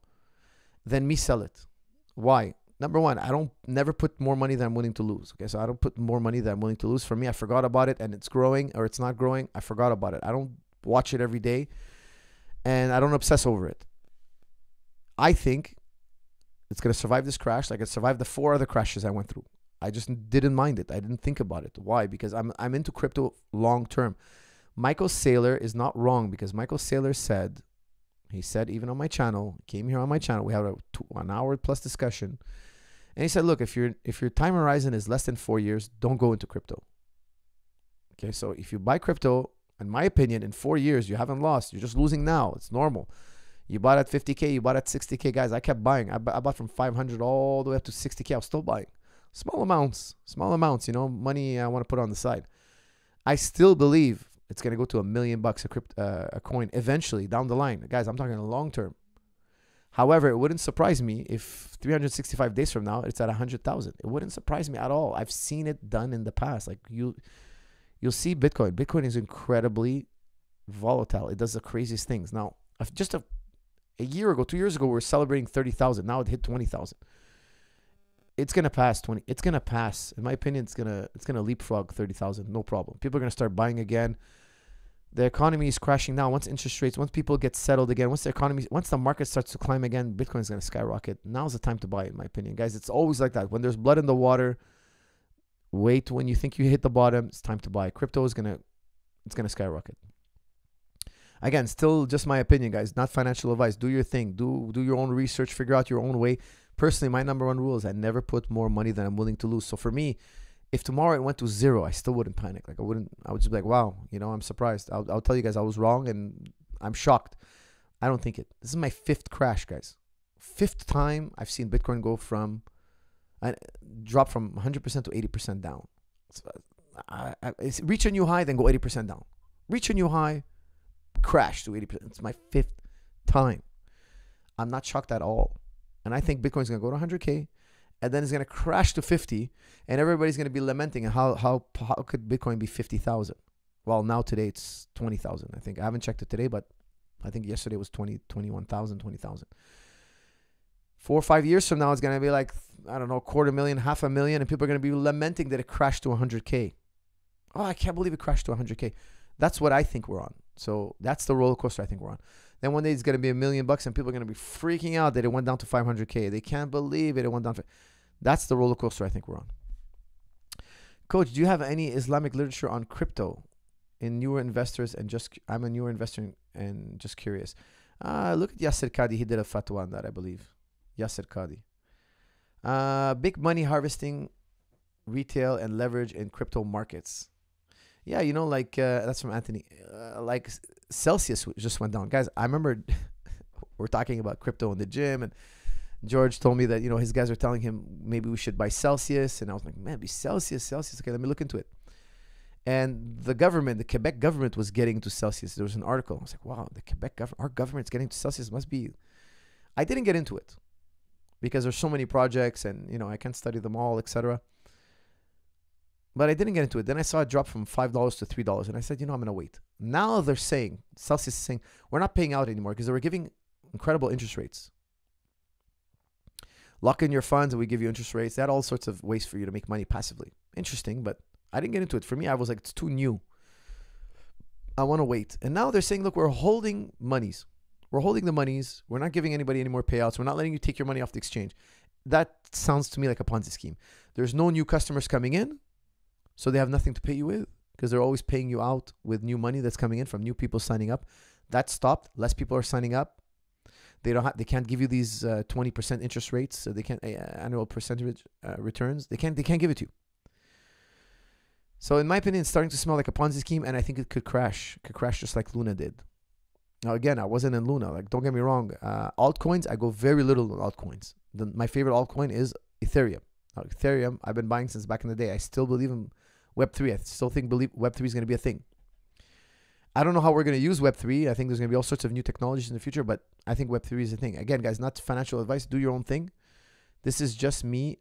than me sell it. Why? Number one, I don't never put more money than I'm willing to lose. Okay, so I don't put more money than I'm willing to lose. For me, I forgot about it and it's growing or it's not growing. I forgot about it. I don't watch it every day and I don't obsess over it. I think it's going to survive this crash like it survived the 4 other crashes I went through. I just didn't mind it. I didn't think about it. Why? Because I'm into crypto long term. Michael Saylor is not wrong, because Michael Saylor said, he said even on my channel, came here on my channel, we had a 1 hour plus discussion, and he said, look, if your time horizon is less than 4 years, don't go into crypto. Okay, so if you buy crypto, in my opinion, in 4 years, you haven't lost. You're just losing now. It's normal. You bought at 50K, you bought at 60K. Guys, I kept buying. I bought from 500 all the way up to 60K. I was still buying. Small amounts, you know, money I want to put on the side. I still believe it's going to go to $1 million a coin eventually down the line. Guys, I'm talking long term. However, it wouldn't surprise me if 365 days from now, it's at 100,000. It wouldn't surprise me at all. I've seen it done in the past. Like you'll see Bitcoin. Bitcoin is incredibly volatile. It does the craziest things. Now, just a year ago, 2 years ago, we were celebrating 30,000. Now it hit 20,000. It's gonna pass 20. It's gonna pass. In my opinion, it's gonna leapfrog 30,000. No problem. People are gonna start buying again. The economy is crashing now. Once interest rates, once people get settled again, once the market starts to climb again, Bitcoin is gonna skyrocket. Now's the time to buy, in my opinion, guys. It's always like that. When there's blood in the water, wait. When you think you hit the bottom, it's time to buy. Crypto is gonna skyrocket. Again, still just my opinion, guys. Not financial advice. Do your thing. Do your own research. Figure out your own way. Personally, my number one rule is I never put more money than I'm willing to lose. So for me, if tomorrow it went to zero, I still wouldn't panic. Like I would just be like, wow, you know, I'm surprised. I'll tell you guys, I was wrong and I'm shocked. I don't think it. This is my 5th crash, guys. 5th time I've seen Bitcoin drop from 100% to 80% down. It's reach a new high, then go 80% down. Reach a new high, crash to 80%. It's my 5th time. I'm not shocked at all. And I think Bitcoin's going to go to 100K and then it's going to crash to 50 and everybody's going to be lamenting how could Bitcoin be 50,000? Well, now today it's 20,000. I think I haven't checked it today, but I think yesterday was 21,000, 20,000. 4 or 5 years from now, it's going to be like, I don't know, 250,000, 500,000, and people are going to be lamenting that it crashed to 100K. Oh, I can't believe it crashed to 100K. That's what I think we're on. So that's the roller coaster I think we're on. Then one day it's going to be $1 million and people are going to be freaking out that it went down to 500K. They can't believe it went down to... That's the roller coaster I think we're on. Coach, do you have any Islamic literature on crypto in newer investors and just... I'm a newer investor and just curious. Look at Yasser Qadi. He did a fatwa on that, I believe. Yasser Qadi. Big money harvesting, retail and leverage in crypto markets. Yeah, you know, like that's from Anthony. Like Celsius just went down. Guys, I remember we're talking about crypto in the gym and George told me that, you know, his guys are telling him maybe we should buy Celsius. And I was like, man, be Celsius. Okay, let me look into it. And the government, the Quebec government was getting into Celsius. There was an article. I was like, wow, the Quebec government, our government's getting to Celsius. Must be. I didn't get into it because there's so many projects and, you know, I can't study them all, etc. But I didn't get into it. Then I saw it drop from $5 to $3. And I said, you know, I'm going to wait. Now they're saying, Celsius is saying, we're not paying out anymore because they were giving incredible interest rates. Lock in your funds and we give you interest rates. They had all sorts of ways for you to make money passively. Interesting, but I didn't get into it. For me, I was like, it's too new. I want to wait. And now they're saying, look, we're holding monies. We're holding the monies. We're not giving anybody any more payouts. We're not letting you take your money off the exchange. That sounds to me like a Ponzi scheme. There's no new customers coming in, so they have nothing to pay you with because they're always paying you out with new money that's coming in from new people signing up. That stopped. Less people are signing up. They can't give you these 20% interest rates. So they can't annual percentage returns. They can't give it to you. So in my opinion, it's starting to smell like a Ponzi scheme, and I think it could crash. It could crash just like Luna did. Now again, I wasn't in Luna. Like, don't get me wrong. Altcoins, I go very little on altcoins. My favorite altcoin is Ethereum. Now, Ethereum, I've been buying since back in the day. I still believe in Web3. I still believe Web3 is going to be a thing. I don't know how we're going to use Web3. I think there's going to be all sorts of new technologies in the future, but I think Web3 is a thing. Again, guys, not financial advice. Do your own thing. This is just me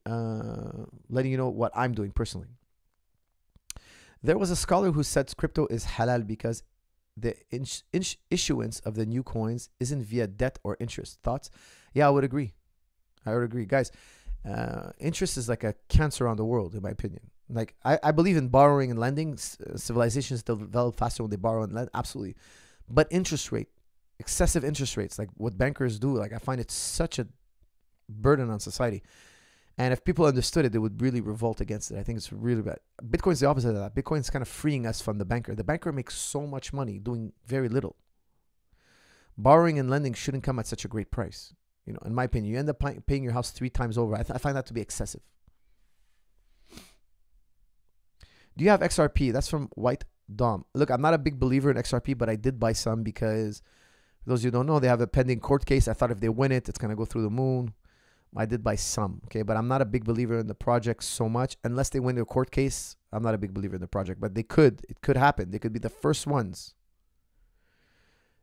letting you know what I'm doing personally. There was a scholar who said crypto is halal because the issuance of the new coins isn't via debt or interest. Thoughts? Yeah, I would agree. Guys, interest is like a cancer around the world, in my opinion. Like, I believe in borrowing and lending. Civilizations develop faster when they borrow and lend. Absolutely. But interest rate, excessive interest rates, like what bankers do, like I find it such a burden on society. And if people understood it, they would really revolt against it. I think it's really bad. Bitcoin's the opposite of that. Bitcoin's kind of freeing us from the banker. The banker makes so much money doing very little. Borrowing and lending shouldn't come at such a great price. You know, in my opinion, you end up paying your house 3 times over. I find that to be excessive. Do you have XRP? That's from White Dom. Look, I'm not a big believer in XRP, but I did buy some because, for those of you who don't know, they have a pending court case. I thought if they win it, it's going to go through the moon. I did buy some, okay? But I'm not a big believer in the project so much. Unless they win their court case, I'm not a big believer in the project. But they could. It could happen. They could be the first ones.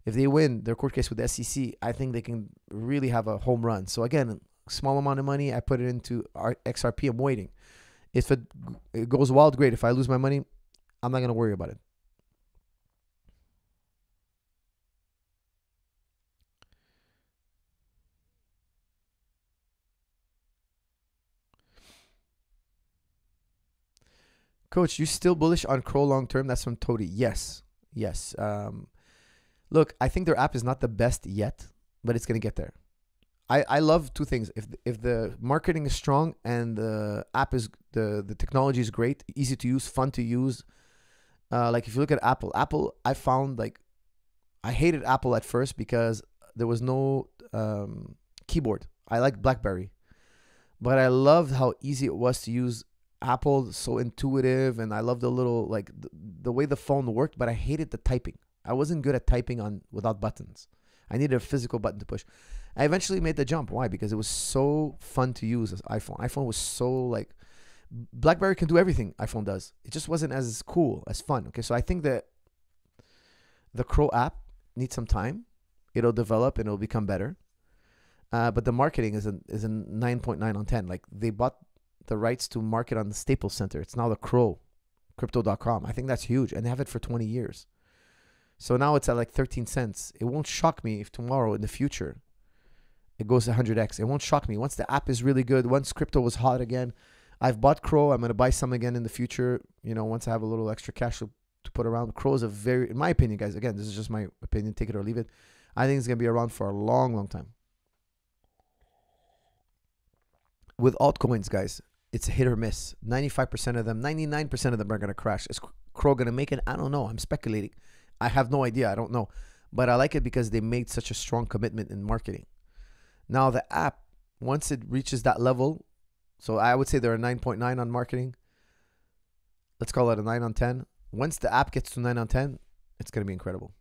If they win their court case with the SEC, I think they can really have a home run. So again, small amount of money, I put it into XRP. I'm waiting. If it goes wild, great. If I lose my money, I'm not going to worry about it. Coach, you still bullish on Crow long term? That's from Todi. Yes. Look, I think their app is not the best yet, but it's going to get there. I love 2 things. If the marketing is strong and the app is the technology is great, easy to use, fun to use. Like if you look at Apple, I found like I hated Apple at first because there was no keyboard. I like BlackBerry, but I loved how easy it was to use Apple. So intuitive, and I love the little like the way the phone worked. But I hated the typing. I wasn't good at typing without buttons. I needed a physical button to push. I eventually made the jump. Why? Because it was so fun to use as iPhone. iPhone was so like, BlackBerry can do everything iPhone does. It just wasn't as cool, as fun. Okay, so I think that the Crow app needs some time. It'll develop and it'll become better. But the marketing is a 9.9 on 10. Like they bought the rights to market on the Staples Center. It's now the Crow, crypto.com. I think that's huge. And they have it for 20 years. So now it's at like 13 cents. It won't shock me if tomorrow in the future it goes 100x. It won't shock me. Once the app is really good, once crypto was hot again, I've bought Crow. I'm going to buy some again in the future. You know, once I have a little extra cash to put around. Crow is in my opinion, guys, again, this is just my opinion, take it or leave it. I think it's going to be around for a long, long time. With altcoins, guys, it's a hit or miss. 95% of them, 99% of them are going to crash. Is Crow going to make it? I don't know. I'm speculating. I have no idea. I don't know. But I like it because they made such a strong commitment in marketing. Now, the app, once it reaches that level, so I would say they're a 9.9 on marketing. Let's call it a 9 on 10. Once the app gets to 9 on 10, it's going to be incredible.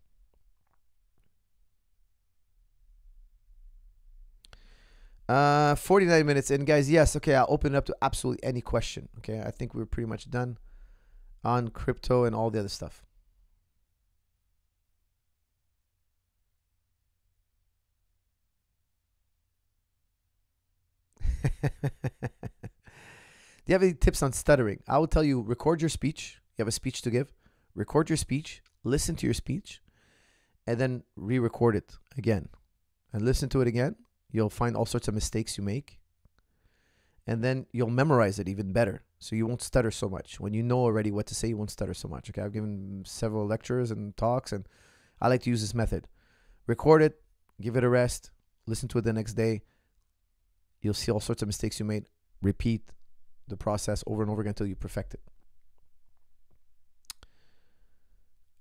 Uh, 49 minutes in, guys. Yes, okay, I'll open it up to absolutely any question. Okay, I think we're pretty much done on crypto and all the other stuff. Do you have any tips on stuttering? I will tell you, record your speech. You have a speech to give. Record your speech. Listen to your speech. And then re-record it again. And listen to it again. You'll find all sorts of mistakes you make. And then you'll memorize it even better. So you won't stutter so much. When you know already what to say, you won't stutter so much. Okay, I've given several lectures and talks, and I like to use this method. Record it. give it a rest, listen to it the next day. You'll see all sorts of mistakes you made. Repeat the process over and over again until you perfect it.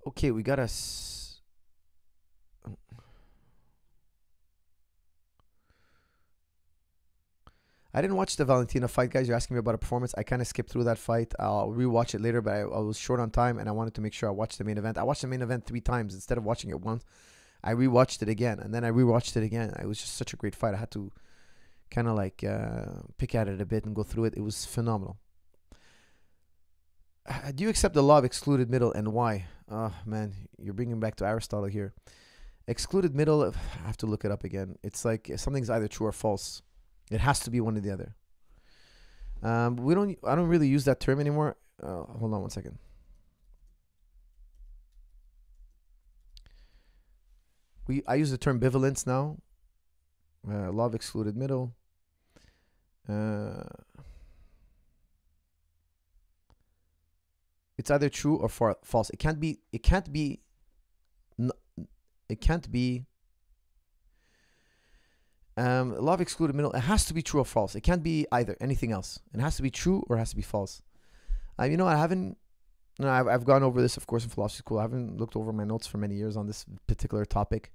Okay, we got I didn't watch the Valentina fight, guys. You're asking me about a performance. I kind of skipped through that fight. I'll rewatch it later, but I was short on time, and I wanted to make sure I watched the main event. I watched the main event 3 times. Instead of watching it once, I rewatched it again, and then I rewatched it again. It was just such a great fight. I had to kind of like pick at it a bit and go through it. It was phenomenal. Do you accept the law of excluded middle, and why? Oh, man, you're bringing back to Aristotle here. Excluded middle, I have to look it up again. It's like something's either true or false. It has to be one or the other. I don't really use that term anymore. Hold on one second. I use the term bivalence now. Law of excluded middle. It's either true or false. It can't be. Law of excluded middle. It has to be true or false. It can't be either. Anything else. It has to be true or it has to be false. You know, I've gone over this, of course, in philosophy school. I haven't looked over my notes for many years on this particular topic.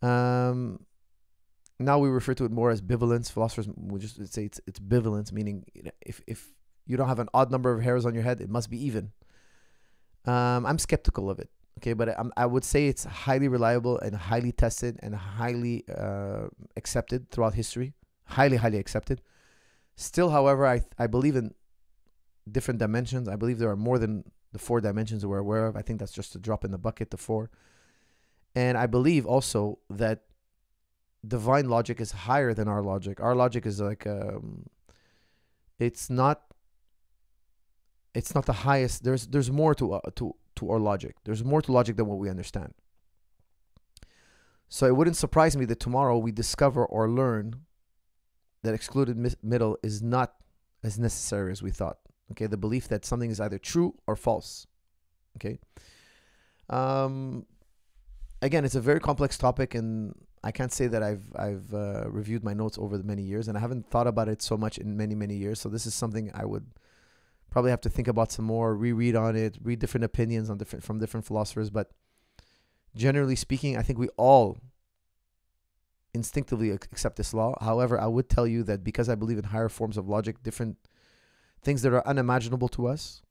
Now we refer to it more as bivalence. Philosophers would just say it's bivalence, meaning if you don't have an odd number of hairs on your head, it must be even. I'm skeptical of it. Okay, but I would say it's highly reliable and highly tested and highly accepted throughout history. Highly, highly accepted. Still, however, I believe in different dimensions. I believe there are more than the 4 dimensions we're aware of. I think that's just a drop in the bucket, the 4. And I believe also that divine logic is higher than our logic. Our logic is like, it's not the highest. There's more to our logic. There's more to logic than what we understand. So it wouldn't surprise me that tomorrow we discover or learn that excluded middle is not as necessary as we thought. Okay, the belief that something is either true or false. Okay. Again, it's a very complex topic, and I can't say that I've reviewed my notes over the many years, and I haven't thought about it so much in many years. So this is something I would probably have to think about some more, reread on it, read different opinions on from different philosophers. But generally speaking, I think we all instinctively accept this law. However, I would tell you that because I believe in higher forms of logic, different things that are unimaginable to us,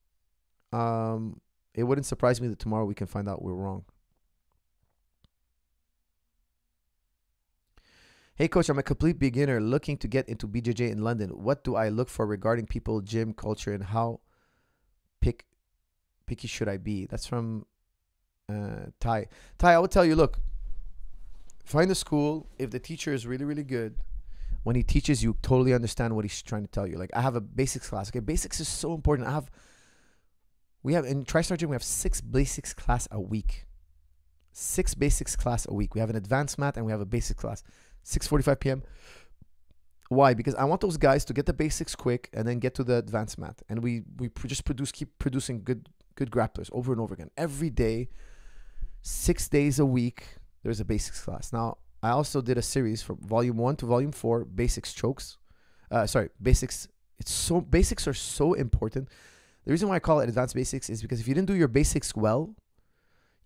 it wouldn't surprise me that tomorrow we can find out we're wrong. Hey, coach, I'm a complete beginner looking to get into BJJ in London. What do I look for regarding people, gym, culture, and how picky should I be? That's from Ty. Ty, I would tell you, look, find a school. If the teacher is really, really good, when he teaches, you totally understand what he's trying to tell you. Like, I have a basics class. Okay, basics is so important. We have in Tristar Gym, we have 6 basics class a week. 6 basics class a week. We have an advanced mat and we have a basic class. 6:45 p.m. Why? Because I want those guys to get the basics quick and then get to the advanced mat. And we keep producing good grapplers over and over again. Every day, 6 days a week, there's a basics class. Now, I also did a series from volume 1 to volume 4, basics chokes. Basics. Basics are so important. The reason why I call it advanced basics is because if you didn't do your basics well,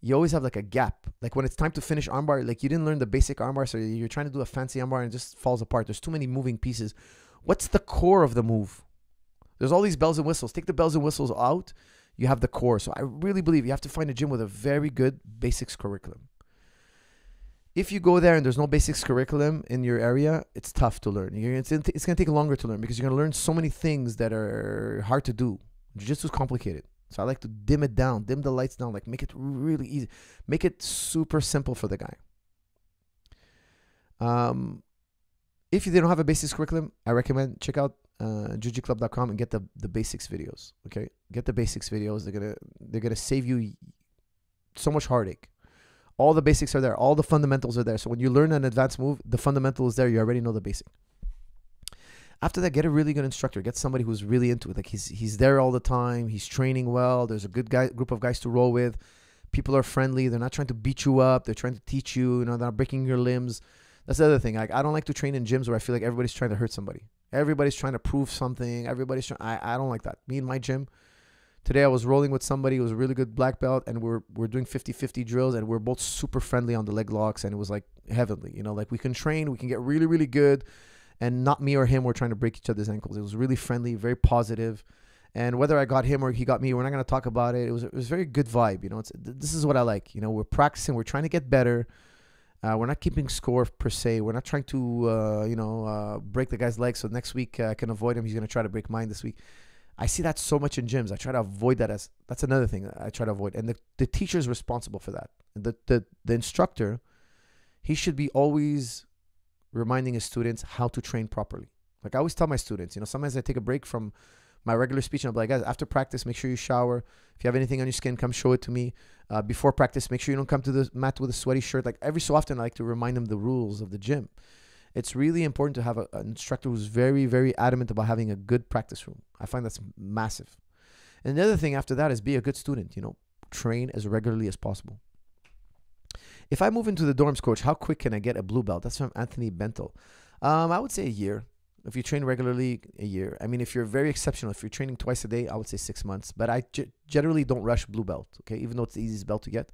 you always have like a gap. Like when it's time to finish armbar, like you didn't learn the basic armbar, so you're trying to do a fancy armbar and it just falls apart. There's too many moving pieces. What's the core of the move? There's all these bells and whistles. Take the bells and whistles out, you have the core. So I really believe you have to find a gym with a very good basics curriculum. If you go there and there's no basics curriculum in your area, it's tough to learn. It's going to take longer to learn because you're going to learn so many things that are hard to do. Jiu-Jitsu is complicated. So I like to dim it down, dim the lights down, like make it really easy. Make it super simple for the guy. If they don't have a basics curriculum, I recommend check out jujiclub.com and get the basics videos. Okay, get the basics videos. They're gonna save you so much heartache. All the basics are there. All the fundamentals are there. So when you learn an advanced move, the fundamental is there. You already know the basic. After that, get a really good instructor. Get somebody who's really into it. Like he's there all the time. He's training well. There's a good group of guys to roll with. People are friendly. They're not trying to beat you up. They're trying to teach you. You know, they're not breaking your limbs. That's the other thing. Like, I don't like to train in gyms where I feel like everybody's trying to hurt somebody. Everybody's trying to prove something. Everybody's trying. I don't like that. Me in my gym. Today I was rolling with somebody who was a really good black belt, and we're doing 50-50 drills, and we're both super friendly on the leg locks, and it was like heavenly. You know, like we can train, we can get really, really good, and not me or him were trying to break each other's ankles. It was really friendly, very positive. And whether I got him or he got me, we're not going to talk about it. It was very good vibe. You know, this is what I like. You know, we're practicing, we're trying to get better. We're not keeping score per se. We're not trying to, break the guy's legs. So next week I can avoid him. He's going to try to break mine this week. I see that so much in gyms. I try to avoid that. That's another thing I try to avoid. And the teacher is responsible for that. The instructor, he should be always reminding his students how to train properly. Like I always tell my students, you know, sometimes I take a break from my regular speech and I'm like, guys, after practice, make sure you shower. If you have anything on your skin, come show it to me. Before practice, make sure you don't come to the mat with a sweaty shirt. Like every so often, I like to remind them the rules of the gym. It's really important to have an instructor who's very, very adamant about having a good practice room. I find that's massive. And the other thing after that is be a good student, you know, train as regularly as possible. If I move into the dorms, coach, how quick can I get a blue belt? That's from Anthony Bentel. I would say a year. If you train regularly, a year. I mean, if you're very exceptional, if you're training twice a day, I would say 6 months. But I generally don't rush blue belt, okay? Even though it's the easiest belt to get,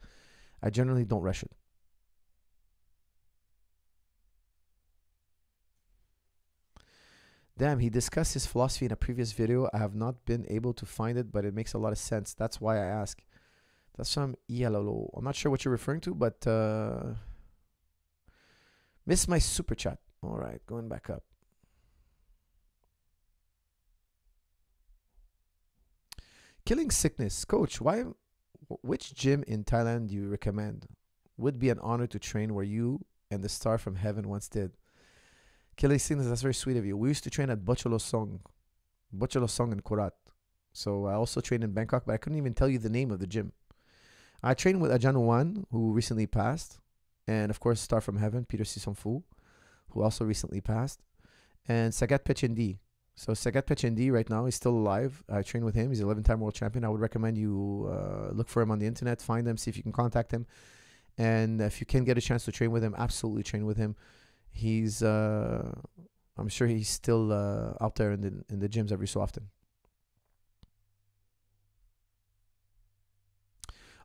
I generally don't rush it. Damn, he discussed his philosophy in a previous video. I have not been able to find it, but it makes a lot of sense. That's why I ask. That's from Ialolo. I'm not sure what you're referring to, but miss my super chat. All right, going back up. Killing sickness. Coach, which gym in Thailand do you recommend? Would be an honor to train where you and the star from heaven once did. Killing sickness, that's very sweet of you. We used to train at Bocholosong in Korat. So I also trained in Bangkok, but I couldn't even tell you the name of the gym. I trained with Ajahn Wan, who recently passed. And of course, star from heaven, Peter Sisonfu, who also recently passed. And Sagat Pechendi. So Sagat Pechendi right now is still alive. I train with him. He's an 11-time world champion. I would recommend you look for him on the internet, find him, see if you can contact him. And if you can get a chance to train with him, absolutely train with him. He's, I'm sure he's still out there in the gyms every so often.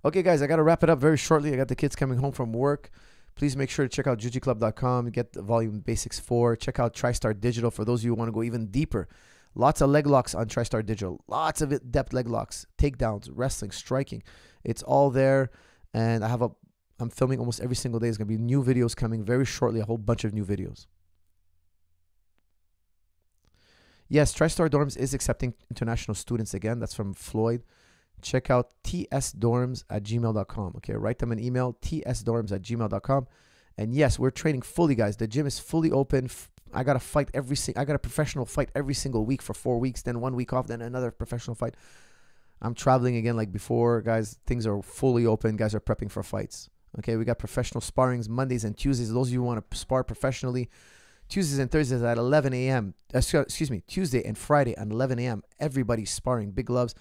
Okay, guys, I got to wrap it up very shortly. I got the kids coming home from work. Please make sure to check out jujiclub.com. Get the Volume Basics 4. Check out Tristar Digital for those of you who want to go even deeper. Lots of leg locks on Tristar Digital. Lots of depth leg locks, takedowns, wrestling, striking. It's all there. And I'm filming almost every single day. There's going to be new videos coming very shortly, a whole bunch of new videos. Yes, Tristar Dorms is accepting international students again. That's from Floyd. Check out tsdorms@gmail.com. Okay, write them an email, tsdorms@gmail.com. And yes, we're training fully, guys. The gym is fully open. I got a professional fight every single week for 4 weeks, then 1 week off, then another professional fight. I'm traveling again like before, guys. Things are fully open. Guys are prepping for fights. Okay, we got professional sparrings Mondays and Tuesdays. Those of you who want to spar professionally, Tuesdays and Thursdays at 11 a.m. Tuesday and Friday at 11 a.m. Everybody's sparring, big gloves.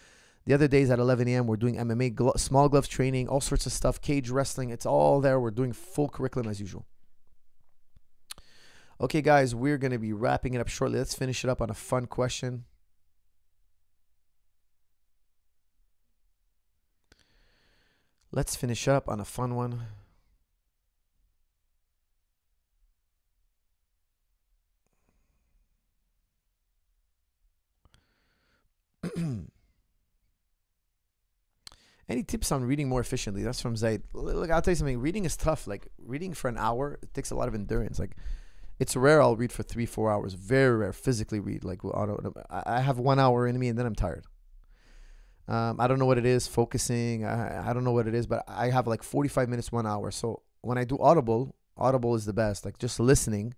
The other days at 11 a.m. we're doing MMA, small gloves training, all sorts of stuff, cage wrestling. It's all there. We're doing full curriculum as usual. Okay, guys, we're going to be wrapping it up shortly. Let's finish it up on a fun question. Let's finish up on a fun one. Any tips on reading more efficiently? That's from Zaid. Look, I'll tell you something. Reading is tough. Like, reading for an hour, it takes a lot of endurance. Like, it's rare I'll read for 3-4 hours. Very rare. Physically read. Like, I have 1 hour in me and then I'm tired. I don't know what it is. Focusing. I don't know what it is, but I have like 45 minutes, 1 hour. So when I do Audible is the best. Like, just listening,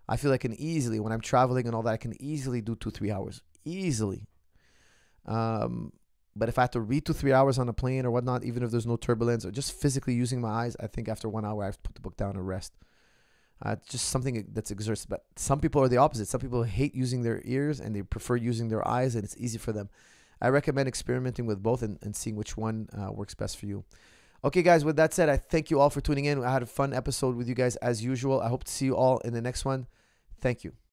I feel I can easily, when I'm traveling and all that, I can easily do 2-3 hours. Easily. But if I have to read 2-3 hours on a plane or whatnot, even if there's no turbulence or just physically using my eyes, I think after 1 hour, I have to put the book down and rest. It's just something that's exerts. But some people are the opposite. Some people hate using their ears and they prefer using their eyes, and it's easy for them. I recommend experimenting with both and seeing which one works best for you. Okay, guys, with that said, I thank you all for tuning in. I had a fun episode with you guys as usual. I hope to see you all in the next one. Thank you.